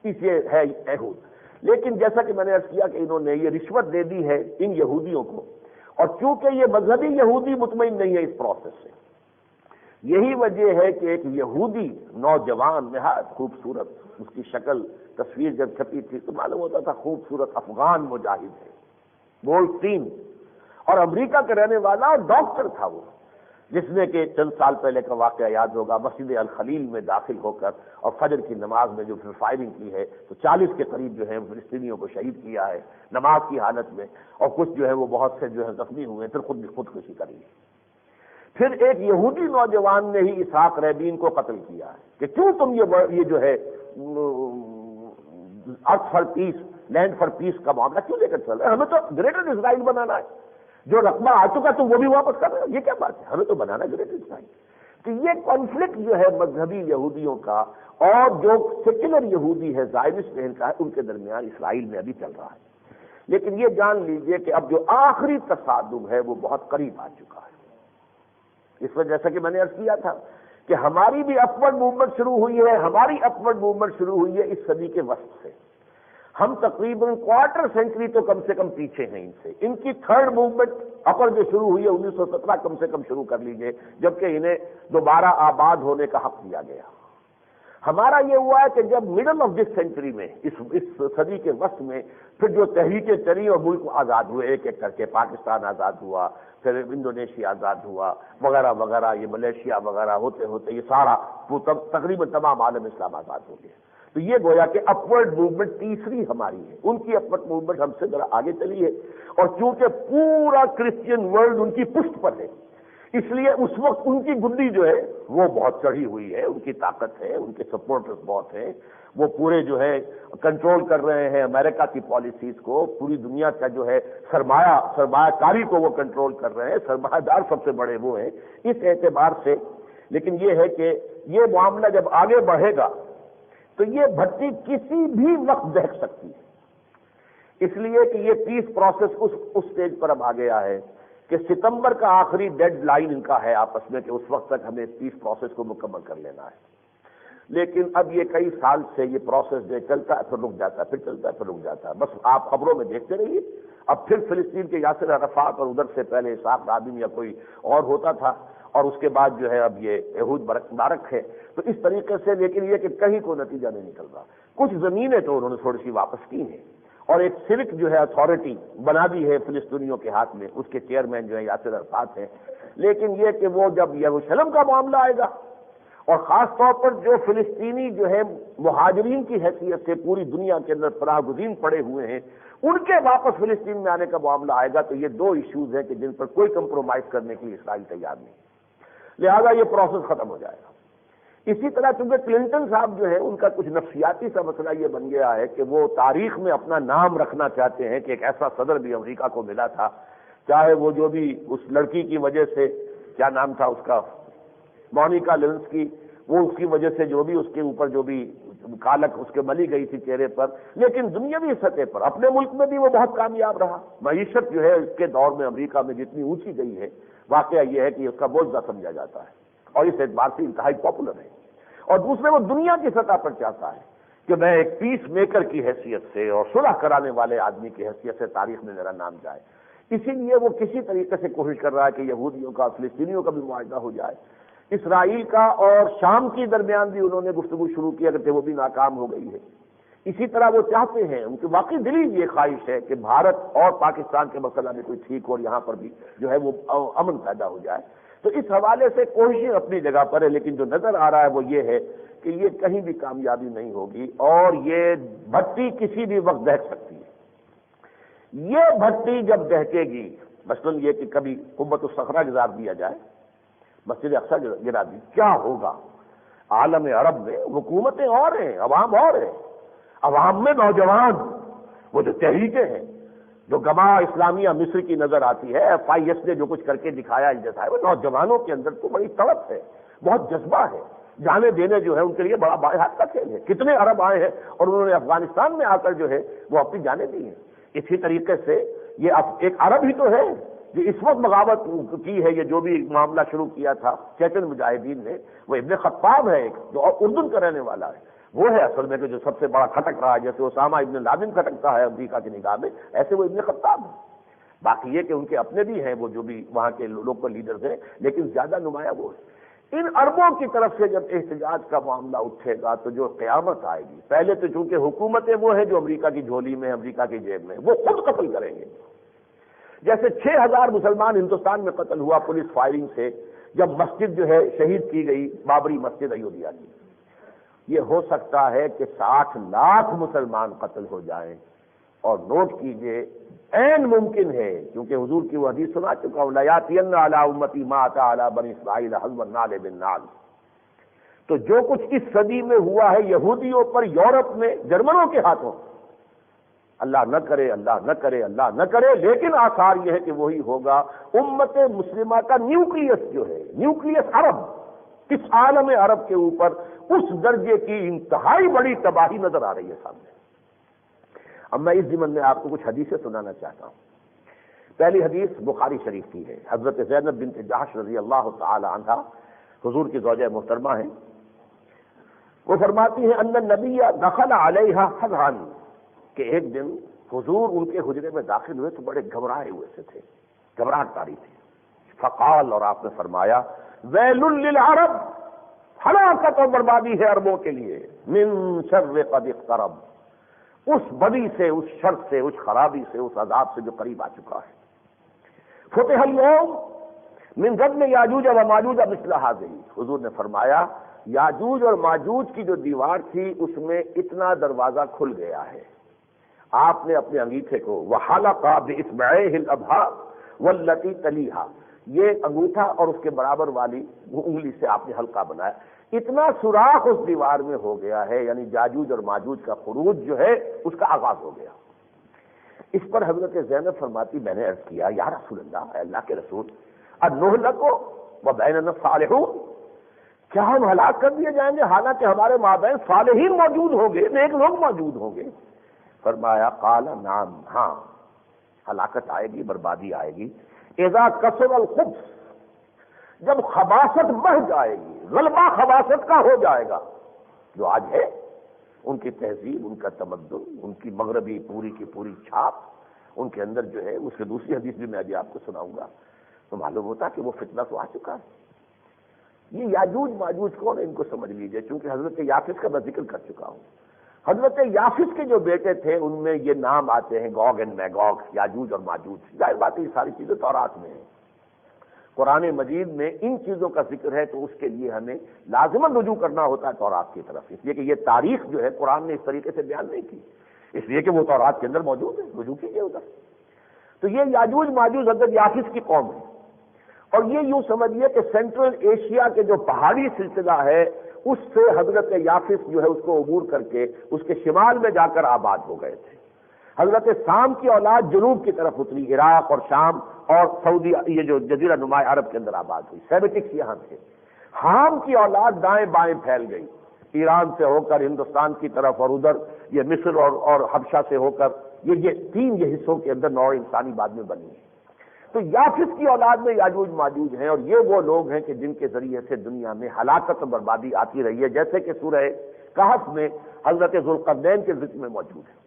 Speaker 1: اس یہ ہے یہود۔ لیکن جیسا کہ میں نے عرض کیا کہ انہوں نے یہ رشوت دے دی ہے ان یہودیوں کو، اور چونکہ یہ مذہبی یہودی مطمئن نہیں ہے اس پروسیس سے، یہی وجہ ہے کہ ایک یہودی نوجوان نہایت خوبصورت، اس کی شکل تصویر جب چھپی تھی تو معلوم ہوتا تھا خوبصورت افغان مجاہد ہے، گولڈسٹین، اور امریکہ کا رہنے والا اور ڈاکٹر تھا وہ، جس میں کہ چند سال پہلے کا واقعہ یاد ہوگا، مسجد الخلیل میں داخل ہو کر اور فجر کی نماز میں جو پھر فائرنگ کی ہے تو 40 کے قریب جو ہے فلسطینیوں کو شہید کیا ہے نماز کی حالت میں، اور کچھ جو ہے وہ بہت سے جو ہے زخمی ہوئے، پھر خودکشی کر لی۔ پھر ایک یہودی نوجوان نے ہی اسحاق رابین کو قتل کیا ہے کہ کیوں تم یہ جو ہے ارتھ فار پیس، لینڈ فار پیس کا معاملہ کیوں لے کر چل رہے ہیں؟ ہمیں تو گریٹر اسرائیل بنانا ہے، جو رقبہ آ چکا تم وہ بھی واپس کر رہے ہو، یہ کیا بات ہے؟ ہمیں تو بنانا گریٹر اسرائیل۔ تو یہ کانفلکٹ جو ہے مذہبی یہودیوں کا اور جو سیکولر یہودی ہے زائنسٹ ذہن کا ہے، ان کے درمیان اسرائیل میں ابھی چل رہا ہے۔ لیکن یہ جان لیجئے کہ اب جو آخری تصادم ہے وہ بہت قریب آ چکا ہے۔ اس وجہ جیسا کہ میں نے عرض کیا تھا کہ ہماری بھی اپورڈ موومنٹ شروع ہوئی ہے، ہماری اپورڈ موومنٹ شروع ہوئی ہے اس صدی کے وسط سے۔ ہم تقریباً کوارٹر سینچری تو کم سے کم پیچھے ہیں ان سے۔ ان کی تھرڈ موومنٹ اپر جو شروع ہوئی ہے 1917 کم سے کم شروع کر لیجئے، جبکہ انہیں دوبارہ آباد ہونے کا حق دیا گیا۔ ہمارا یہ ہوا ہے کہ جب مڈل آف دس سینچری میں اس صدی کے وسط میں پھر جو تحریکیں چلی اور ملک آزاد ہوئے ایک ایک کر کے، پاکستان آزاد ہوا، پھر انڈونیشیا آزاد ہوا وغیرہ وغیرہ، یہ ملیشیا وغیرہ ہوتے ہوتے یہ سارا تقریباً تمام عالم اسلام آزاد ہو گیا۔ تو یہ گویا کہ اپورڈ موومنٹ تیسری ہماری ہے، ان کی اپورڈ موومنٹ ہم سے ذرا آگے چلی ہے، اور چونکہ پورا کرسچین ورلڈ ان کی پشت پر ہے اس لیے اس وقت ان کی گڈی جو ہے وہ بہت چڑھی ہوئی ہے، ان کی طاقت ہے، ان کے سپورٹرز بہت ہیں، وہ پورے جو ہے کنٹرول کر رہے ہیں امریکہ کی پالیسیز کو، پوری دنیا کا جو ہے سرمایہ کاری کو وہ کنٹرول کر رہے ہیں، سرمایہ دار سب سے بڑے وہ ہیں اس اعتبار سے۔ لیکن یہ ہے کہ یہ معاملہ جب آگے بڑھے گا تو یہ بھٹی کسی بھی وقت دہک سکتی ہے، اس لیے کہ یہ پیس پروسیس اس سٹیج پر اب آ گیا ہے کہ ستمبر کا آخری ڈیڈ لائن ان کا ہے آپس میں کہ اس وقت تک ہمیں پیس پروسیس کو مکمل کر لینا ہے۔ لیکن اب یہ کئی سال سے یہ پروسیس جو چلتا ہے پھر رک جاتا ہے، پھر چلتا ہے پھر رک جاتا ہے، بس آپ خبروں میں دیکھتے رہیے۔ اب پھر فلسطین کے یاسر عرفات اور ادھر سے پہلے اسحاق رابین یا کوئی اور ہوتا تھا، اور اس کے بعد جو ہے اب یہ یہود مبارک ہے، تو اس طریقے سے۔ لیکن یہ کہ کہیں کوئی نتیجہ نہیں نکل رہا۔ کچھ زمینیں تو انہوں نے تھوڑی سی واپس کی ہیں، اور ایک سلک جو ہے اتھارٹی بنا دی ہے فلسطینیوں کے ہاتھ میں، اس کے چیئرمین جو ہے یاسر عرفات ہیں۔ لیکن یہ کہ وہ جب یروشلم کا معاملہ آئے گا، اور خاص طور پر جو فلسطینی جو ہے مہاجرین کی حیثیت سے پوری دنیا کے اندر پناہ گزین پڑے ہوئے ہیں، ان کے واپس فلسطین میں آنے کا معاملہ آئے گا، تو یہ دو ایشوز ہیں کہ جن پر کوئی کمپرومائز کرنے کے لیے اسرائیل تیار نہیں، لہذا یہ پروسیس ختم ہو جائے گا۔ اسی طرح چونکہ کلنٹن صاحب جو ہے ان کا کچھ نفسیاتی سا مسئلہ یہ بن گیا ہے کہ وہ تاریخ میں اپنا نام رکھنا چاہتے ہیں کہ ایک ایسا صدر بھی امریکہ کو ملا تھا، چاہے وہ جو بھی اس لڑکی کی وجہ سے، کیا نام تھا اس کا، مونیکا لیونسکی، وہ اس کی وجہ سے جو بھی اس کے اوپر جو بھی کالک اس کے ملی گئی تھی چہرے پر، لیکن دنیاوی سطح پر اپنے ملک میں بھی وہ بہت کامیاب رہا۔ معیشت جو ہے اس کے دور میں امریکہ میں جتنی اونچی گئی ہے، واقعہ یہ ہے کہ اس کا بوجھ نہ سمجھا جاتا ہے، اور اس اعتبار سے انتہائی پاپولر ہے۔ اور دوسرے وہ دنیا کی سطح پر چاہتا ہے کہ میں ایک پیس میکر کی حیثیت سے اور صلح کرانے والے آدمی کی حیثیت سے تاریخ میں میرا نام جائے، اسی لیے وہ کسی طریقے سے کوشش کر رہا ہے کہ یہودیوں کا فلسطینیوں کا بھی معاہدہ ہو جائے۔ اسرائیل کا اور شام کی درمیان بھی انہوں نے گفتگو شروع کی، اگرچہ وہ بھی ناکام ہو گئی ہے۔ اسی طرح وہ چاہتے ہیں، ان کی واقعی دلی یہ خواہش ہے کہ بھارت اور پاکستان کے مسئلہ میں کوئی ٹھیک ہو اور یہاں پر بھی جو ہے وہ امن پیدا ہو جائے۔ تو اس حوالے سے کوششیں اپنی جگہ پر ہے، لیکن جو نظر آ رہا ہے وہ یہ ہے کہ یہ کہیں بھی کامیابی نہیں ہوگی، اور یہ بھٹی کسی بھی وقت دہک سکتی ہے۔ یہ بھٹی جب دہکے گی، مثلاً یہ کہ کبھی قبۃ الصخرہ گزار دیا جائے، مسجد اقصیٰ گرا دی، کیا ہوگا؟ عالم عرب میں حکومتیں اور ہیں، عوام اور ہیں، عوام میں نوجوان، وہ جو تحریکیں ہیں، جو گما اسلامیہ مصر کی نظر آتی ہے، FIS نے جو کچھ کر کے دکھایا جیسا ہے، وہ نوجوانوں کے اندر تو بڑی تڑپ ہے، بہت جذبہ ہے، جانے دینے جو ہے ان کے لیے بڑا بائے ہاتھ کا کھیل ہے۔ کتنے عرب آئے ہیں اور انہوں نے افغانستان میں آ کر جو ہے وہ اپنی جانیں دی ہیں۔ اسی طریقے سے یہ ایک عرب ہی تو ہے جو اس وقت بغاوت کی ہے، یہ جو بھی معاملہ شروع کیا تھا چیچن مجاہدین نے، وہ ابن خطاب ہے ایک جو اردن کا رہنے والا ہے، وہ ہے اصل میں کہ جو سب سے بڑا کھٹک رہا ہے، جیسے اسامہ ابن لادن کھٹکتا ہے امریکہ کی نگاہ میں، ایسے وہ ابن خطاب ہے۔ باقی یہ کہ ان کے اپنے بھی ہیں وہ جو بھی وہاں کے لوکل لیڈرز ہیں، لیکن زیادہ نمایاں وہ ہے۔ ان عربوں کی طرف سے جب احتجاج کا معاملہ اٹھے گا تو جو قیامت آئے گی، پہلے تو چونکہ حکومتیں وہ ہیں جو امریکہ کی جھولی میں، امریکہ کی جیب میں، وہ خود قتل کریں گے۔ جیسے 6000 مسلمان ہندوستان میں قتل ہوا پولیس فائرنگ سے، جب مسجد جو ہے شہید کی گئی، بابری مسجد ایودھیا کی، یہ ہو سکتا ہے کہ 60 لاکھ مسلمان قتل ہو جائیں، اور نوٹ کیجئے عین ممکن ہے، کیونکہ حضور کی وہ حدیث سنا چکا ہوں، لَيَأْتِيَنَّ عَلَىٰ أُمَّتِي مَا أَتَىٰ عَلَىٰ بَنِي إِسْرَائِيلَ حَزْوَ النَّعْلِ بِالنَّعْلِ۔ تو جو کچھ اس صدی میں ہوا ہے یہودیوں پر یورپ میں جرمنوں کے ہاتھوں، اللہ نہ کرے، اللہ نہ کرے، اللہ نہ کرے، لیکن آثار یہ ہے کہ وہی ہوگا۔ امت مسلمہ کا نیوکلیس جو ہے، نیوکلیس عرب، اس عالم عرب کے اوپر اس درجے کی انتہائی بڑی تباہی نظر آ رہی ہے سامنے۔ اب میں اس ضمن میں آپ کو کچھ حدیثیں سنانا چاہتا ہوں۔ پہلی حدیث بخاری شریف کی ہے، حضرت زینب بنت جحش رضی اللہ تعالی عنہا حضور کی زوجہ محترمہ ہیں، وہ فرماتی ہیں ان النبی دخل علیہا فزعن، کہ ایک دن حضور ان کے حجرے میں داخل ہوئے تو بڑے گھبرائے ہوئے سے تھے، گھبراہٹ طاری تھی۔ فقال، اور آپ نے فرمایا، ویل للعرب، ہلاکت اور بربادی ہے عربوں کے لیے، من شر قد اقترب، اس بدی سے، اس شر سے، اس خرابی سے، اس عذاب سے جو قریب آ چکا ہے۔ فتح اليوم من ردم یاجوج و ماجوج مثل هذه، حضور نے فرمایا یاجوج اور ماجوج کی جو دیوار تھی اس میں اتنا دروازہ کھل گیا ہے۔ آپ نے اپنے انگیٹھے کو وحلق باصبعيه الابهى والتي تليها، یہ انگوٹھا اور اس کے برابر والی انگلی سے آپ نے حلقہ بنایا، اتنا سوراخ اس دیوار میں ہو گیا ہے، یعنی یاجوج اور ماجوج کا خروج جو ہے اس کا آغاز ہو گیا۔ اس پر حضرت زینب فرماتی، میں نے عرض کیا یا رسول اللہ، اے اللہ کے رسول، انہلک وبیننا الصالحون، کیا ہم ہلاک کر دیے جائیں گے حالانکہ ہمارے مابین صالحین موجود ہوں گے، نیک لوگ موجود ہوں گے؟ فرمایا قال نعم، ہاں، ہلاکت آئے گی، بربادی آئے گی، اذا کثر الخبث، جب خباثت بڑھ جائے گی، غلبہ خباثت کا ہو جائے گا، جو آج ہے ان کی تہذیب، ان کا تمدن، ان کی مغربی پوری کی پوری چھاپ ان کے اندر جو ہے، اس سے دوسری حدیث بھی میں ابھی آپ کو سناؤں گا، تو معلوم ہوتا کہ وہ فتنہ تو آ چکا ہے۔ یہ یاجوج ماجوج کون ہے ان کو سمجھ لیجئے، چونکہ حضرت یافس کا میں ذکر کر چکا ہوں۔ حضرت یافس کے جو بیٹے تھے ان میں یہ نام آتے ہیں، گوگ اینڈ میگوگ، یاجوج اور ماجوج۔ ظاہر بات ہے یہ ساری چیزیں تورات میں ہیں، قرآن مجید میں ان چیزوں کا ذکر ہے تو اس کے لیے ہمیں لازماً رجوع کرنا ہوتا ہے تورات کی طرف، اس لیے کہ یہ تاریخ جو ہے قرآن نے اس طریقے سے بیان نہیں کی، اس لیے کہ وہ تورات کے اندر موجود ہے، رجوع کیجیے ادھر۔ تو یہ یاجوج ماجوج حضرت یافس کی قوم ہے، اور یہ یوں سمجھیے کہ سینٹرل ایشیا کے جو پہاڑی سلسلہ ہے اس سے حضرت یافس جو ہے اس کو عبور کر کے اس کے شمال میں جا کر آباد ہو گئے تھے۔ حضرت سام کی اولاد جنوب کی طرف اتری، عراق اور شام اور سعودی، یہ جو جزیرہ نما عرب کے اندر آباد ہوئی، سیمیٹکس یہاں تھے۔ حام کی اولاد دائیں بائیں پھیل گئی، ایران سے ہو کر ہندوستان کی طرف، اور ادھر یہ مصر اور حبشہ سے ہو کر یہ تین یہ حصوں کے اندر نوع انسانی بعد میں بنی ہے۔ تو یافس کی اولاد میں یاجوج ماجوج ہیں، اور یہ وہ لوگ ہیں کہ جن کے ذریعے سے دنیا میں ہلاکت و بربادی آتی رہی ہے، جیسے کہ سورہ کہف میں حضرت ذوالقرنین کے ذکر میں موجود ہے۔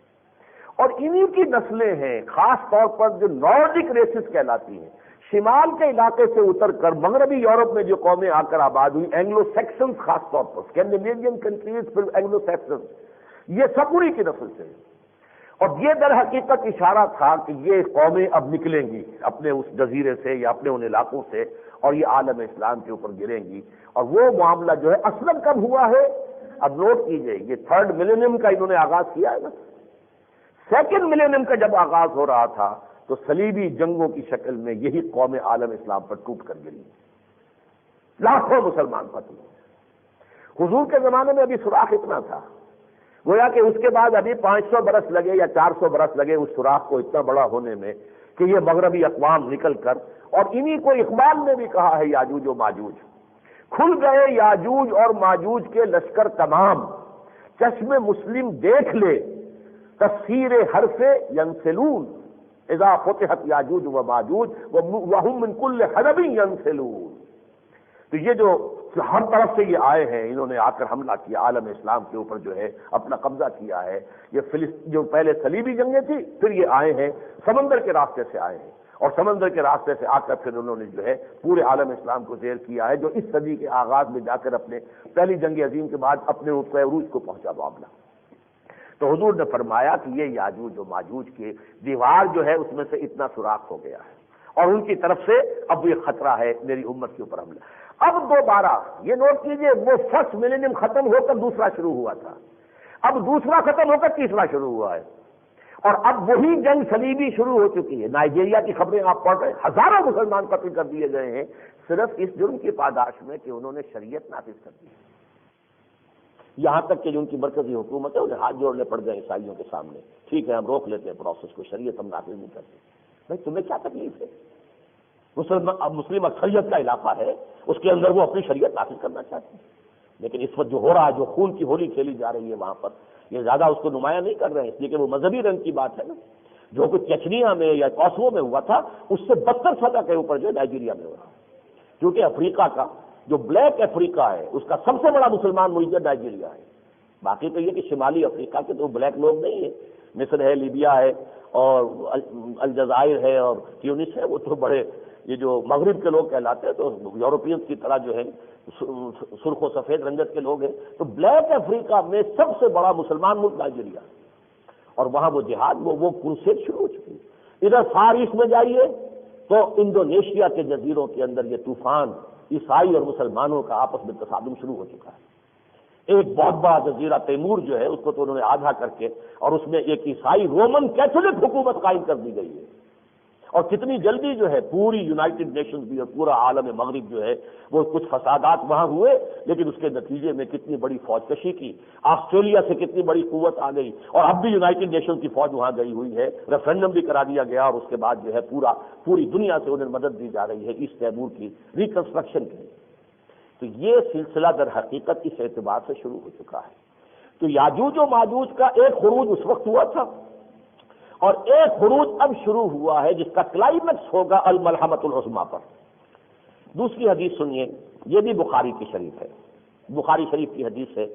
Speaker 1: اور انہی کی نسلیں ہیں، خاص طور پر جو نارڈک ریسز کہلاتی ہیں، شمال کے علاقے سے اتر کر مغربی یورپ میں جو قومیں آ کر آباد ہوئی، اینگلو سیکسنز، خاص طور پر اسکینڈینیوین کنٹریز، پھر اینگلو سیکسنز، یہ سب انہی کی نسل سے ہیں۔ اور یہ در حقیقت اشارہ تھا کہ یہ قومیں اب نکلیں گی اپنے اس جزیرے سے یا اپنے ان علاقوں سے، اور یہ عالم اسلام کے اوپر گریں گی۔ اور وہ معاملہ جو ہے اصلاً کب ہوا ہے، اب نوٹ کیجئے، یہ 3rd ملینیم کا انہوں نے آغاز کیا ہے نا، 2nd ملینیم کا جب آغاز ہو رہا تھا تو صلیبی جنگوں کی شکل میں یہی قوم عالم اسلام پر ٹوٹ کر گری، لاکھوں مسلمان قتل ہوئے۔ حضور کے زمانے میں ابھی سوراخ اتنا تھا، گویا کہ اس کے بعد ابھی 500 برس لگے یا 400 برس لگے اس سوراخ کو اتنا بڑا ہونے میں کہ یہ مغربی اقوام نکل کر، اور انہی کو اقبال نے بھی کہا ہے یاجوج و ماجوج، کھل گئے یاجوج اور ماجوج کے لشکر تمام، چشم مسلم دیکھ لے تفسیر حرف ینسلون، اذا فتحت یاجوج و ماجوج وہم من کل حدب ینسلون۔ تو یہ جو ہر طرف سے یہ آئے ہیں، انہوں نے آ کر حملہ کیا، عالم اسلام کے اوپر جو ہے اپنا قبضہ کیا ہے۔ یہ جو پہلے صلیبی جنگیں تھی، پھر یہ آئے ہیں سمندر کے راستے سے آئے ہیں، اور سمندر کے راستے سے آ کر پھر انہوں نے جو ہے پورے عالم اسلام کو زیر کیا ہے، جو اس صدی کے آغاز میں جا کر اپنے پہلی جنگ عظیم کے بعد اپنے عروج کو پہنچا معاملہ۔ تو حضور نے فرمایا کہ یہ یاجوج و ماجوج کی دیوار جو ہے اس میں سے اتنا سوراخ ہو گیا ہے، اور ان کی طرف سے اب یہ خطرہ ہے میری امت کے اوپر حملہ۔ اب دوبارہ یہ نوٹ کیجئے، وہ فرسٹ ملینیم ختم ہو کر دوسرا شروع ہوا تھا، اب دوسرا ختم ہو کر تیسرا شروع ہوا ہے، اور اب وہی جنگ صلیبی شروع ہو چکی ہے۔ نائجیریا کی خبریں آپ پڑھ رہے ہیں، ہزاروں مسلمان قتل کر دیے گئے ہیں صرف اس جرم کی پاداش میں کہ انہوں نے شریعت نافذ کر دی۔ یہاں تک کہ جو ان کی مرکزی حکومت ہے انہیں ہاتھ جوڑنے پڑ گئے عیسائیوں کے سامنے، ٹھیک ہے ہم روک لیتے ہیں پروسیس کو، شریعت ہم نافذ نہیں کرتے۔ بھائی تمہیں کیا تکلیف ہے؟ مسلم اکثریت کا علاقہ ہے، اس کے اندر وہ اپنی شریعت نافذ کرنا چاہتے ہیں، لیکن اس وقت جو ہو رہا ہے، جو خون کی ہولی کھیلی جا رہی ہے وہاں پر، یہ زیادہ اس کو نمایاں نہیں کر رہے ہیں، اس لیے کہ وہ مذہبی رنگ کی بات ہے نا۔ جو کچھ چچنیا میں یا کوسوو میں ہوا تھا اس سے بدتر سزا کے اوپر جو نائجیریا میں ہو رہا ہے، کیونکہ افریقہ کا جو بلیک افریقہ ہے اس کا سب سے بڑا مسلمان ملک نائجیریا ہے۔ باقی تو یہ کہ شمالی افریقہ کے تو بلیک لوگ نہیں ہیں، مصر ہے، لیبیا ہے اور الجزائر ہے اور ٹیونس ہے، وہ تو بڑے یہ جو مغرب کے لوگ کہلاتے ہیں تو یورپینز کی طرح جو ہے سرخ و سفید رنگت کے لوگ ہیں۔ تو بلیک افریقہ میں سب سے بڑا مسلمان ملک نائجیریا، اور وہاں وہ جہاد وہ کرسیڈ شروع ہو چکی ہے۔ ادھر فار ایسٹ میں جائیے تو انڈونیشیا کے جزیروں کے اندر یہ طوفان عیسائی اور مسلمانوں کا آپس میں تصادم شروع ہو چکا ہے۔ ایک بہت بڑا جزیرہ تیمور جو ہے اس کو تو انہوں نے آدھا کر کے اور اس میں ایک عیسائی رومن کیتھولک حکومت قائم کر دی گئی ہے، اور کتنی جلدی جو ہے پوری یونائٹڈ نیشنز بھی اور پورا عالم مغرب جو ہے وہ کچھ فسادات وہاں ہوئے، لیکن اس کے نتیجے میں کتنی بڑی فوج کشی کی، آسٹریلیا سے کتنی بڑی قوت آ گئی، اور اب بھی یونائٹڈ نیشنز کی فوج وہاں گئی ہوئی ہے، ریفرنڈم بھی کرا دیا گیا، اور اس کے بعد جو ہے پوری دنیا سے انہیں مدد دی جا رہی ہے ایسٹ تیمور کی ریکنسٹرکشن کے لیے۔ تو یہ سلسلہ در حقیقت اس اعتبار سے شروع ہو چکا ہے۔ تو یاجوج و ماجوج کا ایک خروج اس وقت ہوا تھا، اور ایک خروج اب شروع ہوا ہے جس کا کلائمیکس ہوگا الملحمۃ العظمیٰ پر۔ دوسری حدیث سنیے، یہ بھی بخاری کی شریف ہے، بخاری شریف کی حدیث ہے،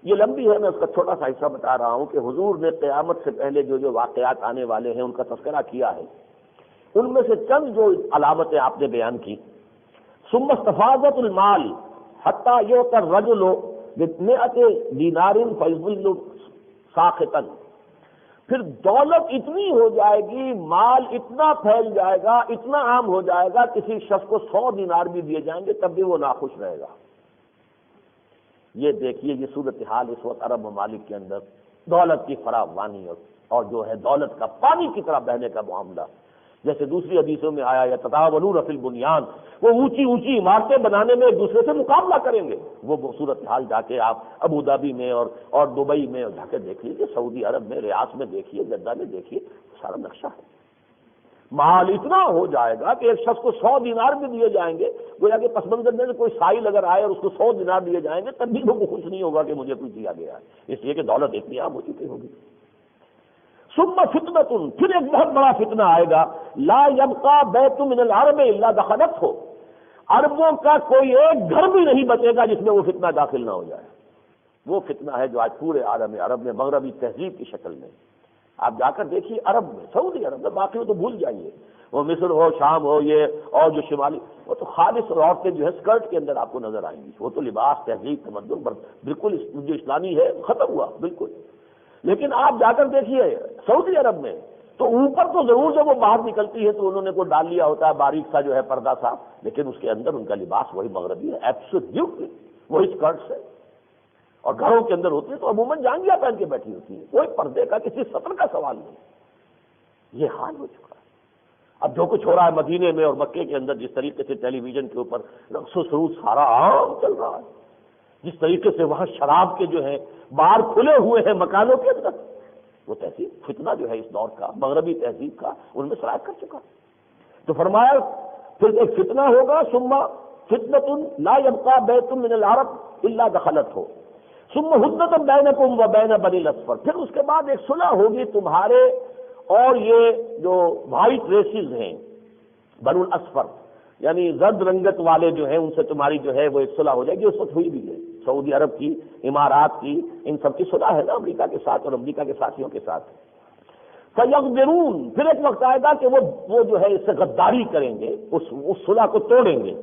Speaker 1: یہ لمبی ہے، میں اس کا چھوٹا سا حصہ بتا رہا ہوں کہ حضور نے قیامت سے پہلے جو واقعات آنے والے ہیں ان کا تذکرہ کیا ہے، ان میں سے چند جو علامتیں آپ نے بیان کی۔ ثم استفاضت المال حتى يؤتى الرجل بمئة دینار فيظل ساخطا، پھر دولت اتنی ہو جائے گی، مال اتنا پھیل جائے گا، اتنا عام ہو جائے گا، کسی شخص کو 100 دینار بھی دیے جائیں گے تب بھی وہ ناخوش رہے گا۔ یہ دیکھیے یہ صورتحال اس وقت عرب ممالک کے اندر، دولت کی فراوانی اور جو ہے دولت کا پانی کی طرح بہنے کا معاملہ، جیسے دوسری حدیثوں میں آیا یا تتاولون فی البنیان، وہ اونچی اونچی عمارتیں بنانے میں ایک دوسرے سے مقابلہ کریں گے۔ وہ صورتحال جا کے آپ ابو دھابی میں اور دبئی میں جا کے دیکھ لیجیے، سعودی عرب میں ریاض میں دیکھیے، جدہ میں دیکھیے، سارا نقشہ ہے۔ مال اتنا ہو جائے گا کہ ایک شخص کو 100 دینار بھی دیے جائیں گے، گویا کہ پس منظر میں کوئی سائل اگر آئے اور اس کو 100 دینار دیے جائیں گے تب بھی وہ خوش نہیں ہوگا کہ مجھے کچھ دیا گیا ہے، اس لیے کہ دولت اتنی عام ہو چکی ہوگی۔ ثم فتنۃ، پھر ایک بہت بڑا فتنہ آئے گا، لا یبقى بیت من العرب الا دخلته، عربوں کا کوئی ایک گھر بھی نہیں بچے گا جس میں وہ فتنہ داخل نہ ہو جائے۔ وہ فتنہ ہے جو آج پورے عالم عرب میں مغربی تہذیب کی شکل میں، آپ جا کر دیکھیے عرب میں، سعودی عرب میں، باقی وہ تو بھول جائیے، وہ مصر ہو، شام ہو، یہ اور جو شمالی، وہ تو خالص عورتیں جو ہے اسکرٹ کے اندر آپ کو نظر آئیں گی، وہ تو لباس تہذیب تمدن بالکل جو اسلامی ہے ختم ہوا بالکل۔ لیکن آپ جا کر دیکھیے سعودی عرب میں تو اوپر تو ضرور جب وہ باہر نکلتی ہے تو انہوں نے کوئی ڈال لیا ہوتا ہے باریک سا جو ہے پردہ سا، لیکن اس کے اندر ان کا لباس وہی مغربی ہے، ایبسولوٹلی وہی اسکرٹس ہے، اور گھروں کے اندر ہوتی ہے تو عموماً جانگیاں پہن کے بیٹھی ہوتی ہے، کوئی پردے کا کسی سطر کا سوال نہیں۔ یہ حال ہو چکا ہے۔ اب جو کچھ ہو رہا ہے مدینے میں اور مکے کے اندر، جس طریقے سے ٹیلی ویژن کے اوپر رقص و سرود سارا عام چل رہا ہے، جس طریقے سے وہاں شراب کے جو ہیں بار کھلے ہوئے ہیں مکانوں کے اندر، وہ تہذیب فتنہ جو ہے اس دور کا مغربی تہذیب کا ان میں سرایت کر چکا۔ تو فرمایا پھر ایک فتنہ ہوگا، ثم فتنۃ لا یبقى بیت من العرب الا دخلته، ثم حدۃ بینکم وبین بنی الاصفر، پھر اس کے بعد ایک صلح ہوگی تمہارے اور یہ جو وائٹ ریسز ہیں بنو الاصفر، یعنی زرد رنگت والے جو ہیں ان سے تمہاری جو ہے وہ ایک صلح ہو جائے گی۔ اس وقت ہوئی بھی ہے سعودی عرب کی، امارات کی، ان سب کی صلح ہے نا امریکہ کے ساتھ اور امریکہ کے ساتھیوں کے ساتھ۔ فَيَغْدِرُونَ، پھر ایک وقت آئے گا کہ وہ جو ہے اس سے غداری کریں گے، اس صلح کو توڑیں گے۔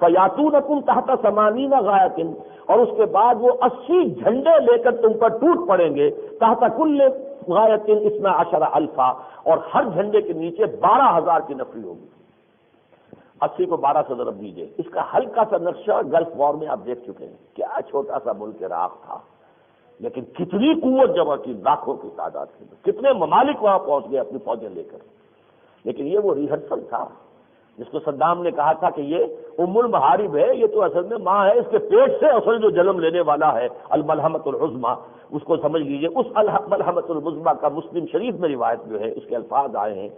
Speaker 1: فَيَأْتُونَكُمْ تَحْتَ 80 غَایَةٍ، اور اس کے بعد وہ 80 جھنڈے لے کر تم پر ٹوٹ پڑیں گے، تحت کل غایۃ 12,000، اور ہر جھنڈے کے نیچے 12,000 کی نفری ہوگی۔ 80 کو 12 سے ضرب دیجئے، اس کا ہلکا سا نقشہ گلف وار میں آپ دیکھ چکے ہیں، کیا چھوٹا سا ملک عراق تھا، لیکن کتنی قوت جمع کی، لاکھوں کی تعداد کے اندر، کتنے ممالک وہاں پہنچ گئے اپنی فوجیں لے کر. لیکن یہ وہ ریہرسل تھا جس کو صدام نے کہا تھا کہ یہ ام المحارب ہے، یہ تو اصل میں ماں ہے، اس کے پیٹ سے اصل جو جنم لینے والا ہے الملحمۃ العظمیٰ، اس کو سمجھ لیجئے. اس الملحمۃ العظمیٰ کا مسلم شریف میں روایت جو ہے اس کے الفاظ آئے ہیں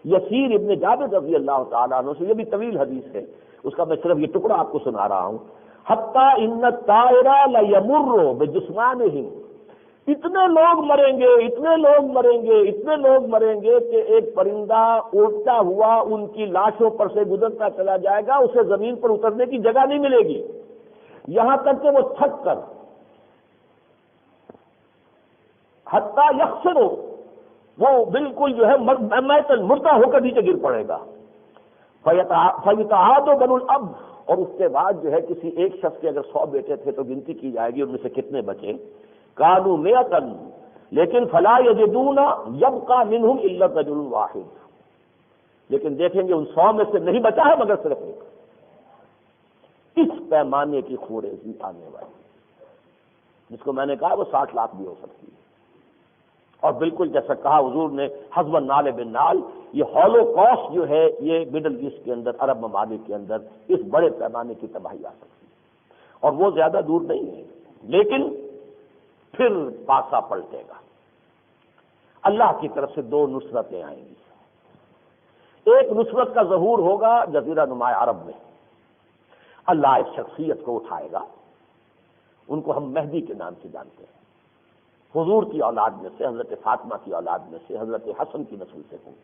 Speaker 1: یسیر ابن جابر رضی اللہ تعالیٰ عنہ سے، یہ بھی طویل حدیث ہے، اس کا میں صرف یہ ٹکڑا آپ کو سنا رہا ہوں. حتیٰ ان الطائر لیمر بجسمانہم، اتنے لوگ مریں گے، اتنے لوگ مریں گے، اتنے لوگ مریں گے کہ ایک پرندہ اڑتا ہوا ان کی لاشوں پر سے گزرتا چلا جائے گا، اسے زمین پر اترنے کی جگہ نہیں ملے گی، یہاں تک کہ وہ تھک کر حتیٰ یخسر، وہ بالکل جو ہے مردہ ہو کر نیچے گر پڑے گا. فیتعاد بنو الاب، اور اس کے بعد جو ہے کسی ایک شخص کے اگر 100 بیٹے تھے تو گنتی کی جائے گی ان میں سے کتنے بچے، کانوا مئۃ، لیکن فلا یجدون یبقى منهم الا رجل واحد، لیکن دیکھیں گے ان 100 میں سے نہیں بچا ہے مگر صرف ایک. اس پیمانے کی خوریزی آنے والی جس کو میں نے کہا وہ 60 لاکھ بھی ہو سکتی ہے. اور بالکل جیسا کہا حضور نے حسب النال بالنال، یہ ہولوکاسٹ جو ہے یہ مڈل ایسٹ کے اندر، عرب ممالک کے اندر اس بڑے پیمانے کی تباہی آ سکتی ہے، اور وہ زیادہ دور نہیں ہے. لیکن پھر پاسا پلٹے گا، اللہ کی طرف سے 2 نصرتیں آئیں گی. ایک نصرت کا ظہور ہوگا جزیرہ نما عرب میں، اللہ اس شخصیت کو اٹھائے گا، ان کو ہم مہدی کے نام سے جانتے ہیں، حضور کی اولاد میں سے، حضرت فاطمہ کی اولاد میں سے، حضرت حسن کی نسل سے ہوں.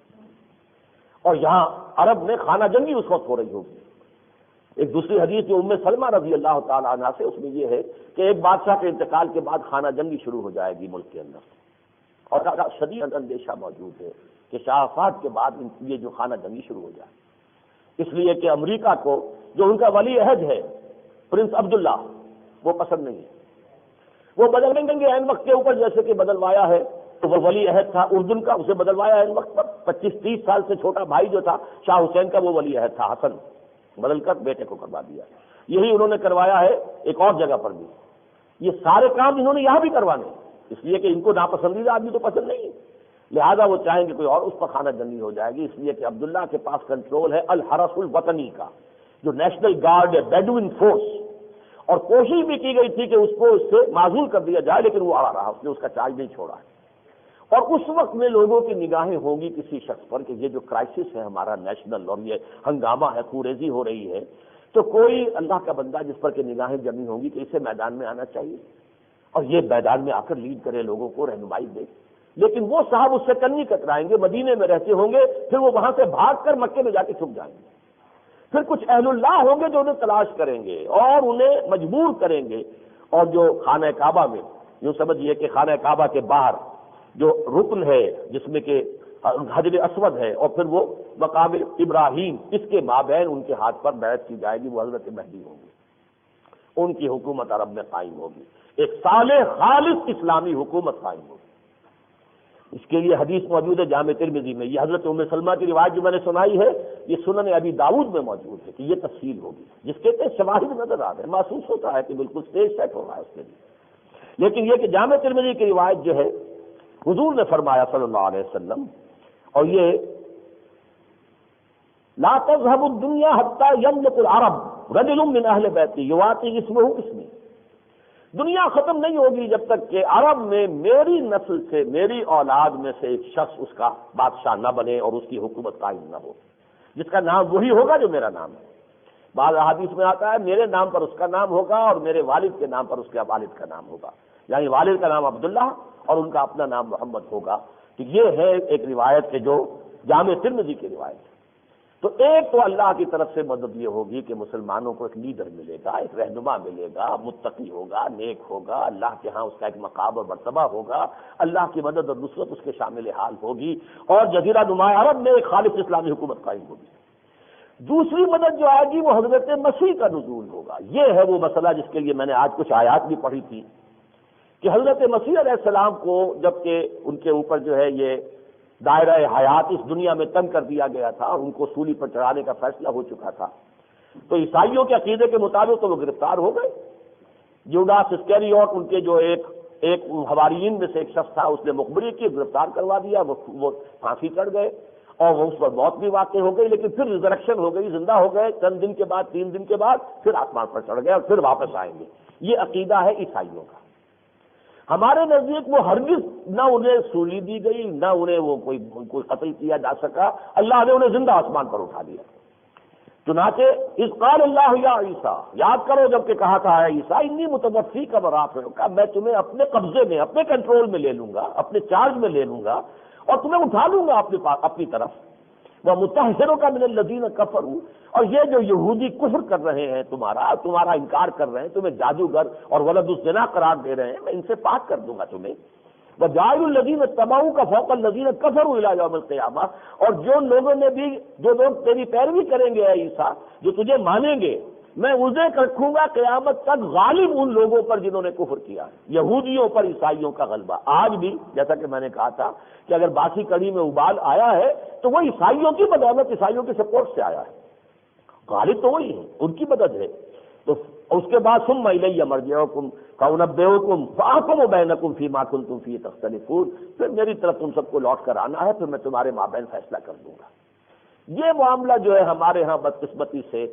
Speaker 1: اور یہاں عرب میں خانہ جنگی اس وقت ہو رہی ہوگی. ایک دوسری حدیث جو ام سلمہ رضی اللہ تعالی عنہ سے، اس میں یہ ہے کہ ایک بادشاہ کے انتقال کے بعد خانہ جنگی شروع ہو جائے گی ملک کے اندر، اور شدید اندیشہ موجود ہے کہ شاہ فہد کے بعد یہ جو خانہ جنگی شروع ہو جائے، اس لیے کہ امریکہ کو جو ان کا ولی عہد ہے پرنس عبداللہ وہ پسند نہیں ہے. وہ بدل دیں گے عین وقت کے اوپر، جیسے کہ بدلوایا ہے تو وہ ولی عہد تھا اردن کا، اسے بدلوایا عین وقت پر. 25-30 سال سے چھوٹا بھائی جو تھا شاہ حسین کا وہ ولی عہد تھا حسن، بدل کر بیٹے کو کروا دیا. یہی انہوں نے کروایا ہے ایک اور جگہ پر بھی. یہ سارے کام انہوں نے یہاں بھی کروانے، اس لیے کہ ان کو ناپسندیدہ آدمی تو پسند نہیں ہے، لہذا وہ چاہیں گے کوئی اور اس پر خانہ جنگی ہو جائے گی. اس لیے کہ عبداللہ کے پاس کنٹرول ہے الحرس الوطنی کا، جو نیشنل گارڈ ہے، بیڈوئن فورس، اور کوشش بھی کی گئی تھی کہ اس کو اس سے معزول کر دیا جائے، لیکن وہ آڑا رہا، اس نے اس کا چارج نہیں چھوڑا ہے. اور اس وقت میں لوگوں کی نگاہیں ہوں گی کسی شخص پر کہ یہ جو کرائسس ہے ہمارا نیشنل، اور یہ ہنگامہ ہے، خوریزی ہو رہی ہے، تو کوئی اللہ کا بندہ جس پر کہ نگاہیں جمی ہوں گی کہ اسے میدان میں آنا چاہیے اور یہ میدان میں آ کر لیڈ کرے، لوگوں کو رہنمائی دے. لیکن وہ صاحب اس سے کنی کترائیں گے، مدینے میں رہتے ہوں گے، پھر وہ وہاں سے بھاگ کر مکے میں جا کے چھپ جائیں گے. پھر کچھ اہل اللہ ہوں گے جو انہیں تلاش کریں گے اور انہیں مجبور کریں گے. اور جو خانہ کعبہ میں، یوں سمجھیے کہ خانہ کعبہ کے باہر جو رکن ہے جس میں کہ حجر اسود ہے، اور پھر وہ مقام ابراہیم، اس کے مابین ان کے ہاتھ پر بیعت کی جائے گی، وہ حضرت مہدی ہوں گی، ان کی حکومت عرب میں قائم ہوگی، ایک صالح خالص اسلامی حکومت قائم ہوگی. اس کے لیے حدیث موجود ہے جامع ترمذی میں. یہ حضرت ام سلمہ کی روایت جو میں نے سنائی ہے یہ سنن ابی داؤد میں موجود ہے کہ یہ تفصیل ہوگی، جس کے تحت شواہد نظر آ رہے ہیں، محسوس ہوتا ہے کہ بالکل اسٹیج سیٹ ہو رہا ہے اس کے لیے. لیکن یہ کہ جامع ترمذی کی روایت جو ہے حضور نے فرمایا صلی اللہ علیہ وسلم، اور یہ لا تذهب الدنيا حتى يملك العرب رجل من اهل بيتي يعطي اسمه اسمي، دنیا ختم نہیں ہوگی جب تک کہ عرب میں میری نسل سے، میری اولاد میں سے ایک شخص اس کا بادشاہ نہ بنے اور اس کی حکومت قائم نہ ہو، جس کا نام وہی ہوگا جو میرا نام ہے. بعض احادیث میں آتا ہے میرے نام پر اس کا نام ہوگا اور میرے والد کے نام پر اس کے والد کا نام ہوگا، یعنی والد کا نام عبداللہ اور ان کا اپنا نام محمد ہوگا. تو یہ ہے ایک روایت کے جو جامع ترمذی کی روایت ہے. تو ایک تو اللہ کی طرف سے مدد یہ ہوگی کہ مسلمانوں کو ایک لیڈر ملے گا، ایک رہنما ملے گا، متقی ہوگا، نیک ہوگا، اللہ کے ہاں اس کا ایک مقام اور مرتبہ ہوگا، اللہ کی مدد اور نصرت اس کے شامل حال ہوگی، اور جزیرہ نما عرب میں ایک خالص اسلامی حکومت قائم ہوگی. دوسری مدد جو آئے گی وہ حضرت مسیح کا نزول ہوگا. یہ ہے وہ مسئلہ جس کے لیے میں نے آج کچھ آیات بھی پڑھی تھی کہ حضرت مسیح علیہ السلام کو جب کہ ان کے اوپر جو ہے یہ دائرہ حیات اس دنیا میں تنگ کر دیا گیا تھا اور ان کو سولی پر چڑھانے کا فیصلہ ہو چکا تھا، تو عیسائیوں کے عقیدے کے مطابق تو وہ گرفتار ہو گئے۔ یوڈاس اسکیریوٹ ان کے جو ایک حواریین میں سے ایک شخص تھا، اس نے مخبری کی، گرفتار کروا دیا، وہ پھانسی چڑھ گئے اور وہ اس پر موت بھی واقع ہو گئی، لیکن پھر ریزریکشن ہو گئی، زندہ ہو گئے چند دن کے بعد، 3 دن کے بعد پھر آسمان پر چڑھ گئے اور پھر واپس آئیں گے۔ یہ عقیدہ ہے عیسائیوں کا۔ ہمارے نزدیک وہ ہرگز نہ انہیں سولی دی گئی، نہ انہیں وہ کوئی قتل کیا جا سکا، اللہ نے انہیں زندہ آسمان پر اٹھا دیا۔ چنانچہ اذ قال اللہ یا عیسیٰ، یاد کرو جب کہ کہا تھا ہے عیسیٰ انی متوفیک ورافعک، میں تمہیں اپنے قبضے میں، اپنے کنٹرول میں لے لوں گا، اپنے چارج میں لے لوں گا اور تمہیں اٹھا لوں گا اپنی طرف۔ ومطہرک من الذین کفروا، اور یہ جو یہودی کفر کر رہے ہیں، تمہارا انکار کر رہے ہیں، تمہیں جادوگر اور ولد الزنا قرار دے رہے ہیں، میں ان سے پاک کر دوں گا تمہیں۔ وجاعل الذین اتبعوک فوق الذین کفروا الی یوم القیامہ، اور جو لوگ تیری پیروی کریں گے اے عیسیٰ، جو تجھے مانیں گے، میں انہیں رکھوں گا قیامت تک غالب ان لوگوں پر جنہوں نے کفر کیا ہے، یہودیوں پر عیسائیوں کا غلبہ۔ آج بھی جیسا کہ میں نے کہا تھا کہ اگر باسی کڑی میں ابال آیا ہے تو وہ عیسائیوں کی بدولت، عیسائیوں کی سپورٹ سے آیا ہے، غالب تو وہی ہے، ان کی مدد ہے۔ تو اس کے بعد ثم الی مرجعکم فانبئکم فاحکم بینکم فیما کنتم فیہ تختلفون، پھر میری طرف تم سب کو لوٹ کر آنا ہے، پھر میں تمہارے مابین فیصلہ کر دوں گا۔ یہ معاملہ جو ہے ہمارے ہاں بدقسمتی سے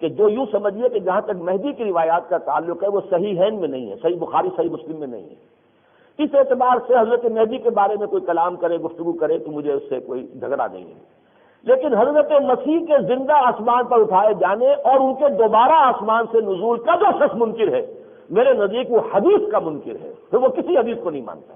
Speaker 1: کہ جو یوں سمجھیے کہ جہاں تک مہدی کی روایات کا تعلق ہے وہ صحیحین میں نہیں ہے، صحیح بخاری صحیح مسلم میں نہیں ہے۔ اس اعتبار سے حضرت مہدی کے بارے میں کوئی کلام کرے، گفتگو کرے تو مجھے اس سے کوئی جھگڑا نہیں ہے، لیکن حضرت مسیح کے زندہ آسمان پر اٹھائے جانے اور ان کے دوبارہ آسمان سے نزول کا جو شخص منکر ہے، میرے نزدیک وہ حدیث کا منکر ہے، پھر وہ کسی حدیث کو نہیں مانتا،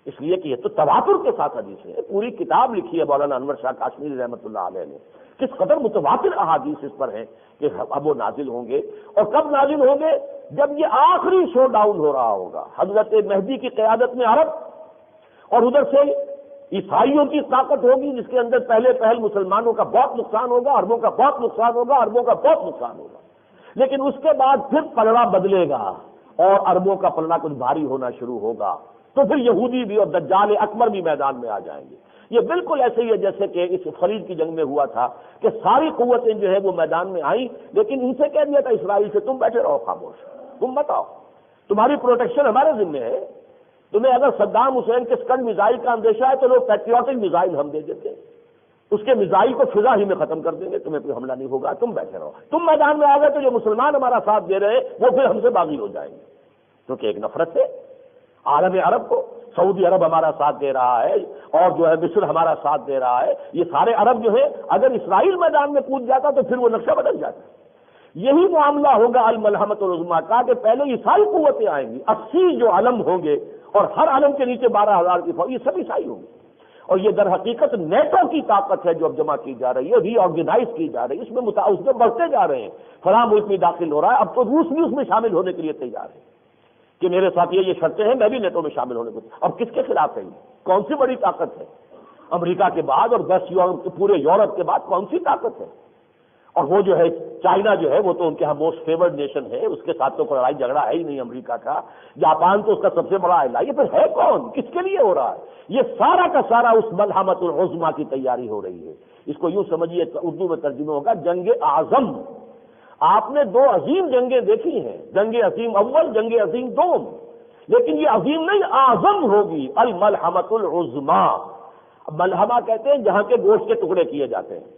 Speaker 1: اس لیے کہ یہ تو تواتر کے ساتھ حدیث ہے۔ پوری کتاب لکھی ہے مولانا انور شاہ کاشمیری رحمۃ اللہ علیہ نے، کس قدر متواتر احادیث اس پر ہیں کہ اب وہ نازل ہوں گے، اور کب نازل ہوں گے؟ جب یہ آخری شو ڈاؤن ہو رہا ہوگا، حضرت مہدی کی قیادت میں عرب اور ادھر سے عیسائیوں کی طاقت ہوگی، جس کے اندر پہل مسلمانوں کا بہت نقصان ہوگا، عربوں کا بہت نقصان ہوگا، عربوں کا بہت نقصان ہوگا، لیکن اس کے بعد پھر پلڑا بدلے گا اور عربوں کا پلڑا کچھ بھاری ہونا شروع ہوگا، تو پھر یہودی بھی اور دجال اکبر بھی میدان میں آ جائیں گے۔ یہ بالکل ایسے ہی ہے جیسے کہ اس فرید کی جنگ میں ہوا تھا کہ ساری قوتیں جو ہے وہ میدان میں آئیں، لیکن ان سے کہہ دیا تھا اسرائیل سے تم بیٹھے رہو خاموش، تم بتاؤ، تمہاری پروٹیکشن ہمارے ذمہ ہے، تمہیں اگر صدام حسین کے سکڈ میزائل کا اندیشہ ہے تو لوگ پیٹریوٹک میزائل ہم دے دیتے ہیں، اس کے میزائل کو فضا ہی میں ختم کر دیں گے، تمہیں کوئی حملہ نہیں ہوگا، تم بیٹھے رہو۔ تم میدان میں آ گئے تو جو مسلمان ہمارا ساتھ دے رہے ہیں وہ پھر ہم سے باغی ہو جائیں گے، کیونکہ ایک نفرت ہے عالم عرب کو۔ سعودی عرب ہمارا ساتھ دے رہا ہے اور جو ہے مصر ہمارا ساتھ دے رہا ہے، یہ سارے عرب جو ہے اگر اسرائیل میدان میں کود جاتا تو پھر وہ نقشہ بدل جاتا۔ یہی معاملہ ہوگا الملحمۃ العظمیٰ کا کہ پہلے عیسائی قوتیں آئیں گی، 80 جو علم ہوں گے اور ہر علم کے نیچے 12,000 کی فوج، یہ سب عیسائی ہوں گے، اور یہ در حقیقت نیٹو کی طاقت ہے جو اب جمع کی جا رہی ہے، ری آرگنائز کی جا رہی ہے، اس میں بڑھتے جا رہے ہیں، فلاں ملک میں داخل ہو رہا ہے، اب تو روس بھی اس میں شامل ہونے کے لیے تیار ہے کہ میرے ساتھ یہ شرطیں ہیں، میں بھی نیٹو میں شامل ہونے کو۔ اب کس کے خلاف ہے؟ کون سی بڑی طاقت ہے؟ امریکہ کے بعد اور 10 پورے یورپ کے بعد کون سی طاقت ہے؟ اور وہ جو ہے چائنا جو ہے وہ تو ان کے ہاں موسٹ فیورڈ نیشن ہے، اس کے ساتھ تو کوئی لڑائی جھگڑا ہے ہی نہیں امریکہ کا، جاپان تو اس کا سب سے بڑا علاقہ، یہ پھر ہے کون؟ کس کے لیے ہو رہا ہے؟ یہ سارا کا سارا اس ملحمۃ العظمیٰ کی تیاری ہو رہی ہے۔ اس کو یوں سمجھیے، اردو میں ترجمہ ہوگا جنگ اعظم۔ آپ نے 2 عظیم جنگیں دیکھی ہیں، جنگ عظیم اول، جنگ عظیم دوم، لیکن یہ عظیم نہیں اعظم ہوگی، الملحمۃ العظمیٰ۔ ملحمہ کہتے ہیں جہاں کے گوشت کے ٹکڑے کیے جاتے ہیں،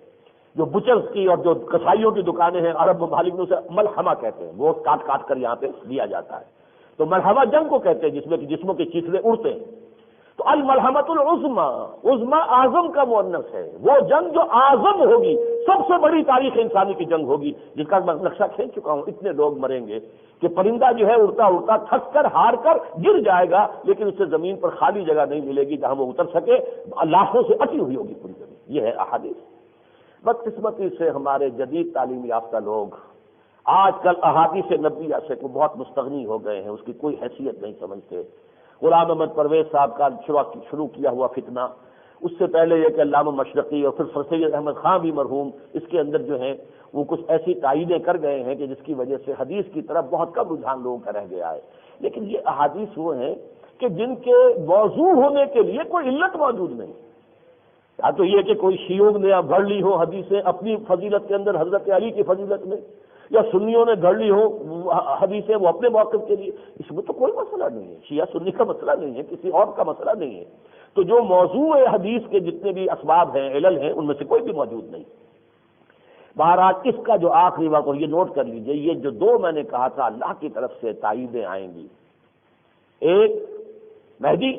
Speaker 1: جو بچرز کی اور جو کسائیوں کی دکانیں ہیں عرب ممالک میں، اسے ملحمہ کہتے ہیں، گوشت کاٹ کاٹ کر یہاں پہ دیا جاتا ہے، تو ملحمہ جنگ کو کہتے ہیں جس میں کہ جسموں کے چیتڑے اڑتے ہیں۔ تو الملحمۃ العظمیٰ، عظمیٰ اعظم کا مؤنث ہے، وہ جنگ جو اعظم ہوگی، سب سے بڑی تاریخ انسانی کی جنگ ہوگی، جس کا میں نقشہ کھینچ چکا ہوں۔ اتنے لوگ مریں گے کہ پرندہ جو ہے اڑتا اڑتا تھک کر ہار کر گر جائے گا، لیکن اسے زمین پر خالی جگہ نہیں ملے گی جہاں وہ اتر سکے، لاشوں سے اٹی ہوئی ہوگی پوری زمین۔ یہ ہے احادیث۔ بدقسمتی سے ہمارے جدید تعلیم یافتہ لوگ آج کل احادیث نبویہ سے کو بہت مستغنی ہو گئے ہیں، اس کی کوئی حیثیت نہیں سمجھتے۔ غلام احمد پرویز صاحب کا شروع کیا ہوا فتنہ، اس سے پہلے یہ کہ علامہ مشرقی اور پھر سید احمد خان بھی مرحوم، اس کے اندر جو ہیں وہ کچھ ایسی تائیدیں کر گئے ہیں کہ جس کی وجہ سے حدیث کی طرف بہت کم رجحان لوگوں کا رہ گیا ہے۔ لیکن یہ احادیث وہ ہیں کہ جن کے موضوع ہونے کے لیے کوئی علت موجود نہیں، یا تو یہ کہ کوئی شیعوں نے گھڑ لی ہو حدیثیں اپنی فضیلت کے اندر حضرت علی کی فضیلت میں، یا سنیوں نے گھڑ لی ہو حدیثیں وہ اپنے موقف کے لیے، اس میں تو کوئی مسئلہ نہیں ہے، شیعہ سنی کا مسئلہ نہیں ہے، کسی اور کا مسئلہ نہیں ہے۔ تو جو موضوع حدیث کے جتنے بھی اسباب ہیں، علل ہیں، ان میں سے کوئی بھی موجود نہیں۔ بہرحال اس کا جو آخری وقت، اور یہ نوٹ کر لیجئے، یہ جو دو میں نے کہا تھا اللہ کی طرف سے تائیدیں آئیں گی، ایک مہدی،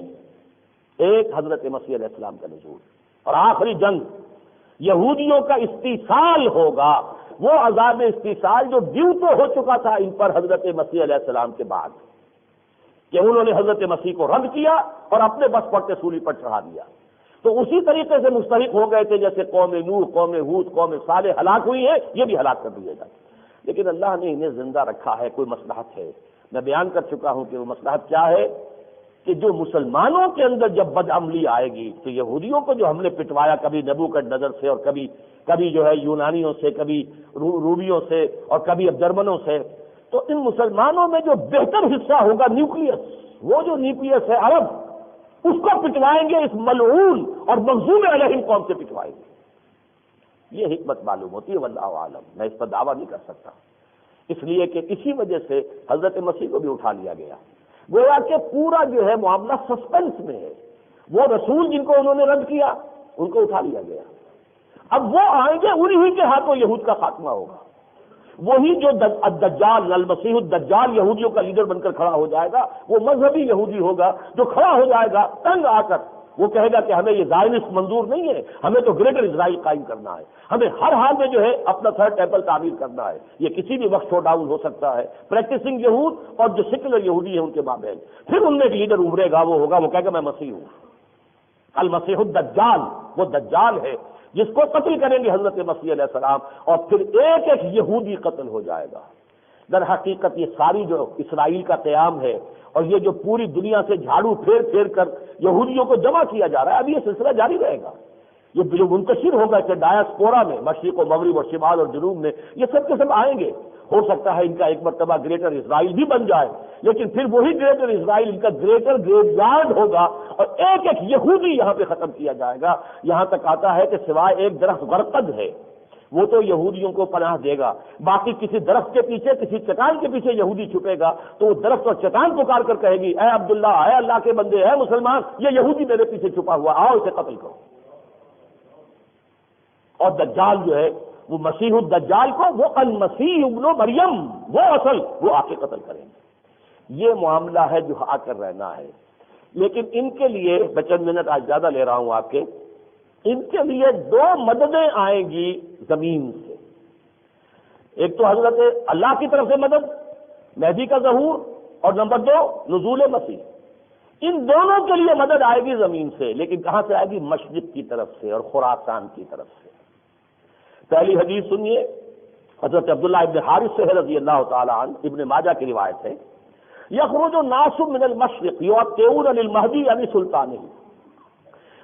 Speaker 1: ایک حضرت مسیح علیہ السلام کا نزول، اور آخری جنگ یہودیوں کا استیصال ہوگا، وہ عذاب استیصال جو ڈیو تو ہو چکا تھا ان پر حضرت مسیح علیہ السلام کے بعد، کہ انہوں نے حضرت مسیح کو رد کیا اور اپنے بس پڑتے سولی پر چڑھا دیا، تو اسی طریقے سے مستحق ہو گئے تھے جیسے قوم نوح، قوم ہود، قوم صالح ہلاک ہوئی ہے، یہ بھی ہلاک کر دیے گا۔ لیکن اللہ نے انہیں زندہ رکھا ہے، کوئی مصلحت ہے، میں بیان کر چکا ہوں کہ وہ مصلحت کیا ہے، کہ جو مسلمانوں کے اندر جب بدعملی آئے گی تو یہودیوں کو جو ہم نے پٹوایا کبھی نبوکڈ نظر سے، اور کبھی جو ہے یونانیوں سے، کبھی رومیوں سے، اور کبھی اب جرمنوں سے، تو ان مسلمانوں میں جو بہتر حصہ ہوگا نیوکلیس، وہ جو نیوکلیس ہے عرب، اس کو پٹوائیں گے، اس ملعون اور مغضوب علیہم قوم سے پٹوائیں گے۔ یہ حکمت معلوم ہوتی ہے، واللہ عالم، میں اس پر دعویٰ نہیں کر سکتا، اس لیے کہ اسی وجہ سے حضرت مسیح کو بھی اٹھا لیا گیا، گویا کہ پورا جو ہے معاملہ سسپینس میں ہے۔ وہ رسول جن کو انہوں نے رد کیا ان کو اٹھا لیا گیا، اب وہ آئیں گے، انہی کے ہاتھوں یہود کا خاتمہ ہوگا، وہی جو الدجال المسیح الدجال یہودیوں کا لیڈر بن کر کھڑا ہو جائے گا، وہ مذہبی یہودی ہوگا جو کھڑا ہو جائے گا تنگ آ کر، وہ کہے گا کہ ہمیں یہ زائنسٹ منظور نہیں ہے، ہمیں تو گریٹر اسرائیل قائم کرنا ہے، ہمیں ہر حال میں جو ہے اپنا تھرڈ ٹیمپل تعمیر کرنا ہے۔ یہ کسی بھی وقت شو ڈاؤن ہو سکتا ہے، پریکٹسنگ یہود اور جو سیکولر یہودی ہیں ان کے مابین۔ پھر ان میں ایک لیڈر ابھرے گا، وہ ہوگا، وہ کہے گا میں مسیح ہوں، المسیح الدجال، وہ دجال ہے جس کو قتل کریں گے حضرت مسیح علیہ السلام، اور پھر ایک ایک یہودی قتل ہو جائے گا۔ در حقیقت یہ ساری جو اسرائیل کا قیام ہے، اور یہ جو پوری دنیا سے جھاڑو پھیر پھیر کر یہودیوں کو جمع کیا جا رہا ہے، اب یہ سلسلہ جاری رہے گا، یہ جو منتشر ہوگا کہ ڈایاسپورا میں، مشرق و مغرب اور شمال اور جنوب میں، یہ سب کے سب آئیں گے۔ ہو سکتا ہے ان کا ایک مرتبہ گریٹر اسرائیل بھی بن جائے، لیکن پھر وہی گریٹر اسرائیل ان کا گریٹر گریو یارڈ ہوگا، اور ایک ایک یہودی یہاں پہ ختم کیا جائے گا۔ یہاں تک آتا ہے کہ سوائے ایک درخت غرقد ہے، وہ تو یہودیوں کو پناہ دے گا، باقی کسی درخت کے پیچھے، کسی چٹان کے پیچھے یہودی چھپے گا، تو وہ درخت اور چٹان پکار کر کہے گی، اے عبداللہ، اے اللہ کے بندے، اے مسلمان، یہ یہودی میرے پیچھے چھپا ہوا، آؤ اسے قتل کرو۔ اور دجال جو ہے وہ مسیح الدجال کو، وہ المسیح ابن مریم، وہ اصل، وہ آ کے قتل کریں گے۔ یہ معاملہ ہے جو آ کر رہنا ہے، لیکن ان کے لیے میں چند منٹ آج زیادہ لے رہا ہوں آپ کے، ان کے لیے دو مددیں آئیں گی زمین سے، ایک تو حضرت اللہ کی طرف سے مدد، مہدی کا ظہور، اور نمبر دو نزول مسیح۔ ان دونوں کے لیے مدد آئے گی زمین سے، لیکن کہاں سے آئے گی؟ مشرق کی طرف سے اور خراسان کی طرف سے۔ پہلی حدیث سنیے، حضرت عبداللہ ابن حارث سے رضی اللہ تعالی عنہ، ابن ماجہ کی روایت ہے، یخرج الناس من المشرق یعطون للمہدی یعنی سلطانہ،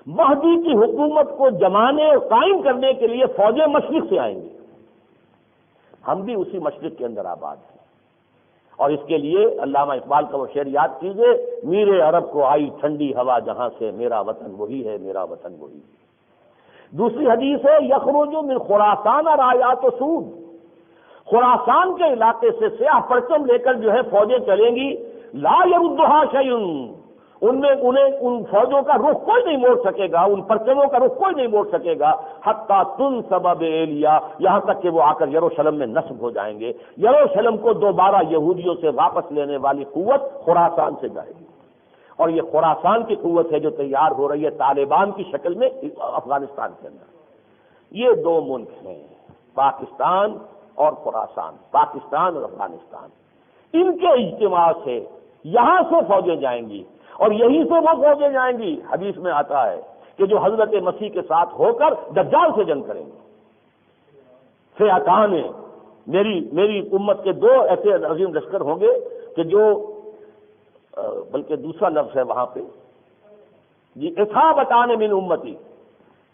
Speaker 1: مہدی کی حکومت کو جمانے اور قائم کرنے کے لیے فوجیں مشرق سے آئیں گی۔ ہم بھی اسی مشرق کے اندر آباد ہیں، اور اس کے لیے علامہ اقبال کا وہ شعر یاد کیجئے، میرے عرب کو آئی ٹھنڈی ہوا جہاں سے، میرا وطن وہی ہے، میرا وطن وہی ہے۔ دوسری حدیث ہے، یخرج من خراسان رایات و سود، خراسان کے علاقے سے سیاہ پرچم لے کر جو ہے فوجیں چلیں گی، لا یردھا شیء، انہیں ان فوجوں کا رخ کوئی نہیں موڑ سکے گا، ان پرچموں کا رخ کوئی نہیں موڑ سکے گا، حتیٰ تنصب بإیلیا، یہاں تک کہ وہ آ کر یروشلم میں نصب ہو جائیں گے۔ یروشلم کو دوبارہ یہودیوں سے واپس لینے والی قوت خراسان سے جائے گی، اور یہ خراسان کی قوت ہے جو تیار ہو رہی ہے طالبان کی شکل میں افغانستان کے اندر۔ یہ دو ملک ہیں، پاکستان اور خراسان، پاکستان اور افغانستان، ان کے اجتماع سے یہاں سے فوجیں جائیں گی، اور یہیں سے وہ فوجیں جائیں گی، حدیث میں آتا ہے کہ جو حضرت مسیح کے ساتھ ہو کر دجال سے جنگ کریں گے۔ فئتان، میری امت کے دو ایسے عظیم لشکر ہوں گے کہ جو، بلکہ دوسرا لفظ ہے وہاں پہ، جی اصحابتان من امتی،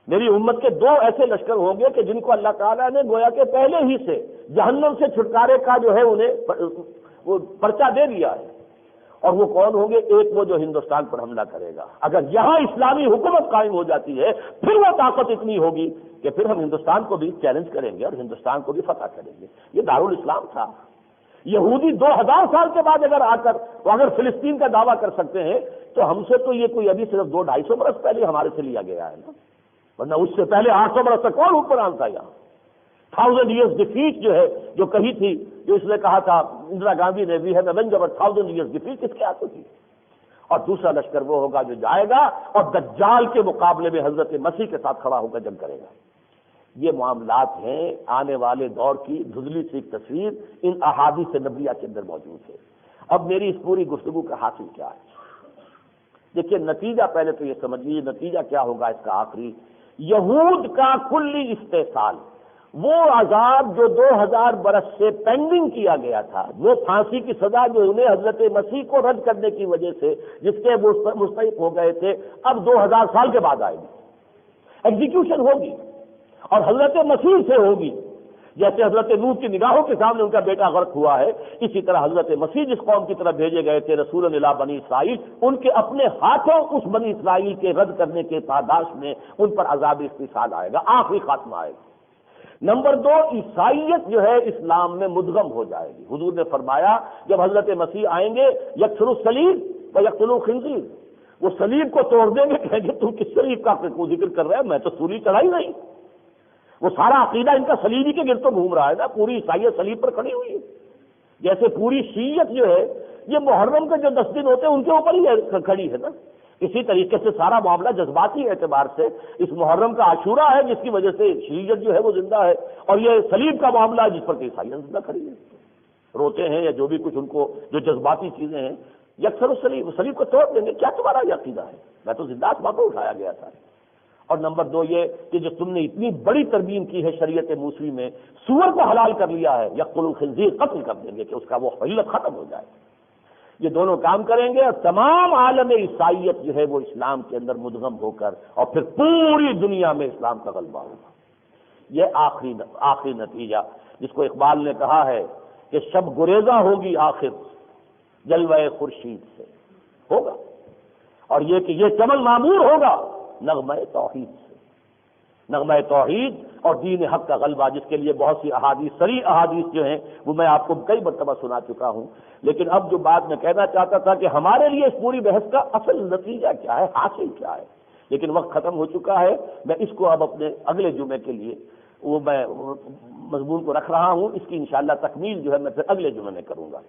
Speaker 1: میری امت کے دو ایسے لشکر ہوں گے کہ جن کو اللہ تعالیٰ نے گویا کہ پہلے ہی سے جہنم سے چھٹکارے کا جو ہے انہیں وہ پرچہ دے دیا ہے، اور وہ کون ہوں گے؟ ایک وہ جو ہندوستان پر حملہ کرے گا۔ اگر یہاں اسلامی حکومت قائم ہو جاتی ہے پھر وہ طاقت اتنی ہوگی کہ پھر ہم ہندوستان کو بھی چیلنج کریں گے اور ہندوستان کو بھی فتح کریں گے۔ یہ دارالاسلام تھا۔ یہودی 2000 سال کے بعد اگر آ کر وہ اگر فلسطین کا دعویٰ کر سکتے ہیں تو ہم سے تو یہ کوئی ابھی صرف 200-250 برس پہلے ہمارے سے لیا گیا ہے نا، ورنہ اس سے پہلے 800 برس تک کون حکمران تھا یہاں؟ 1000 years defeat جو ہے جو کہی تھی، جو اس نے کہا تھا اندرا گاندھی نے بھی ہے avenge our 1000 years defeat، کس کے ہاتھوں تھی؟ اور دوسرا لشکر وہ ہوگا جو جائے گا اور دجال کے مقابلے میں حضرت مسیح کے ساتھ کھڑا ہو کر جنگ کرے گا۔ یہ معاملات ہیں آنے والے دور کی دھندلی سی ایک تصویر ان احادیث نبویہ کے اندر موجود ہے۔ اب میری اس پوری گفتگو کا حاصل کیا ہے؟ دیکھیے نتیجہ پہلے تو یہ سمجھ لیجیے نتیجہ کیا ہوگا اس کا آخری، یہود کا کلی استحصال، وہ عذاب جو 2000 برس سے پینڈنگ کیا گیا تھا، وہ پھانسی کی سزا جو انہیں حضرت مسیح کو رد کرنے کی وجہ سے جس کے مستحق ہو گئے تھے، اب 2000 سال کے بعد آئے گی، ایگزیکیوشن ہوگی اور حضرت مسیح سے ہوگی۔ جیسے حضرت نوح کی نگاہوں کے سامنے ان کا بیٹا غرق ہوا ہے، اسی طرح حضرت مسیح جس قوم کی طرف بھیجے گئے تھے رسول الی بنی اسرائیل، ان کے اپنے ہاتھوں اس بنی اسرائیل کے رد کرنے کے پاداش میں ان پر عذاب استحصال آئے گا، آخری خاتمہ آئے گا۔ نمبر 2، عیسائیت جو ہے اسلام میں مدغم ہو جائے گی۔ حضور نے فرمایا جب حضرت مسیح آئیں گے یکسر الصلیب و یقتل الخنزیر، وہ صلیب کو توڑ دیں گے، کہیں گے تم کس صلیب کا ذکر کر رہے ہیں، میں تو سولی چڑھائی نہیں۔ وہ سارا عقیدہ ان کا صلیبی کے گرد تو گھوم رہا ہے نا، پوری عیسائیت صلیب پر کھڑی ہوئی ہے۔ جیسے پوری شیعت جو ہے یہ محرم کے جو 10 دن ہوتے ہیں ان کے اوپر ہی کھڑی ہے نا، اسی طریقے سے سارا معاملہ جذباتی اعتبار سے اس محرم کا عاشورہ ہے جس کی وجہ سے شیعت جو ہے وہ زندہ ہے، اور یہ صلیب کا معاملہ ہے جس پر کہ عیسائیت زندہ کھڑی ہے، روتے ہیں یا جو بھی کچھ ان کو جو جذباتی چیزیں ہیں۔ یکسر الصلیب، صلیب کو توڑ دیں گے، کیا تمہارا یہ عقیدہ ہے؟ میں تو زندہ آسمان کو اٹھایا گیا تھا۔ اور نمبر 2 یہ کہ جو تم نے اتنی بڑی ترمیم کی ہے شریعت موسوی میں، سور کو حلال کر لیا ہے، یقتل الخنزیر، قتل کر دیں گے کہ اس کا وہ حلت ختم ہو جائے۔ یہ دونوں کام کریں گے اور تمام عالم عیسائیت جو ہے وہ اسلام کے اندر مدغم ہو کر اور پھر پوری دنیا میں اسلام کا غلبہ ہوگا۔ یہ آخری نتیجہ جس کو اقبال نے کہا ہے کہ شب گریزہ ہوگی آخر جلوہ خورشید سے، ہوگا، اور یہ کہ یہ چمن معمور ہوگا نغمہ توحید سے، نغمہ توحید اور دین حق کا غلبہ، جس کے لیے بہت سی احادیث، صریح احادیث جو ہیں وہ میں آپ کو کئی مرتبہ سنا چکا ہوں۔ لیکن اب جو بات میں کہنا چاہتا تھا کہ ہمارے لیے اس پوری بحث کا اصل نتیجہ کیا ہے، حاصل کیا ہے، لیکن وقت ختم ہو چکا ہے۔ میں اس کو اب اپنے اگلے جمعے کے لیے وہ میں مضمون کو رکھ رہا ہوں، اس کی انشاءاللہ تکمیل جو ہے میں پھر اگلے جمعے میں کروں گا۔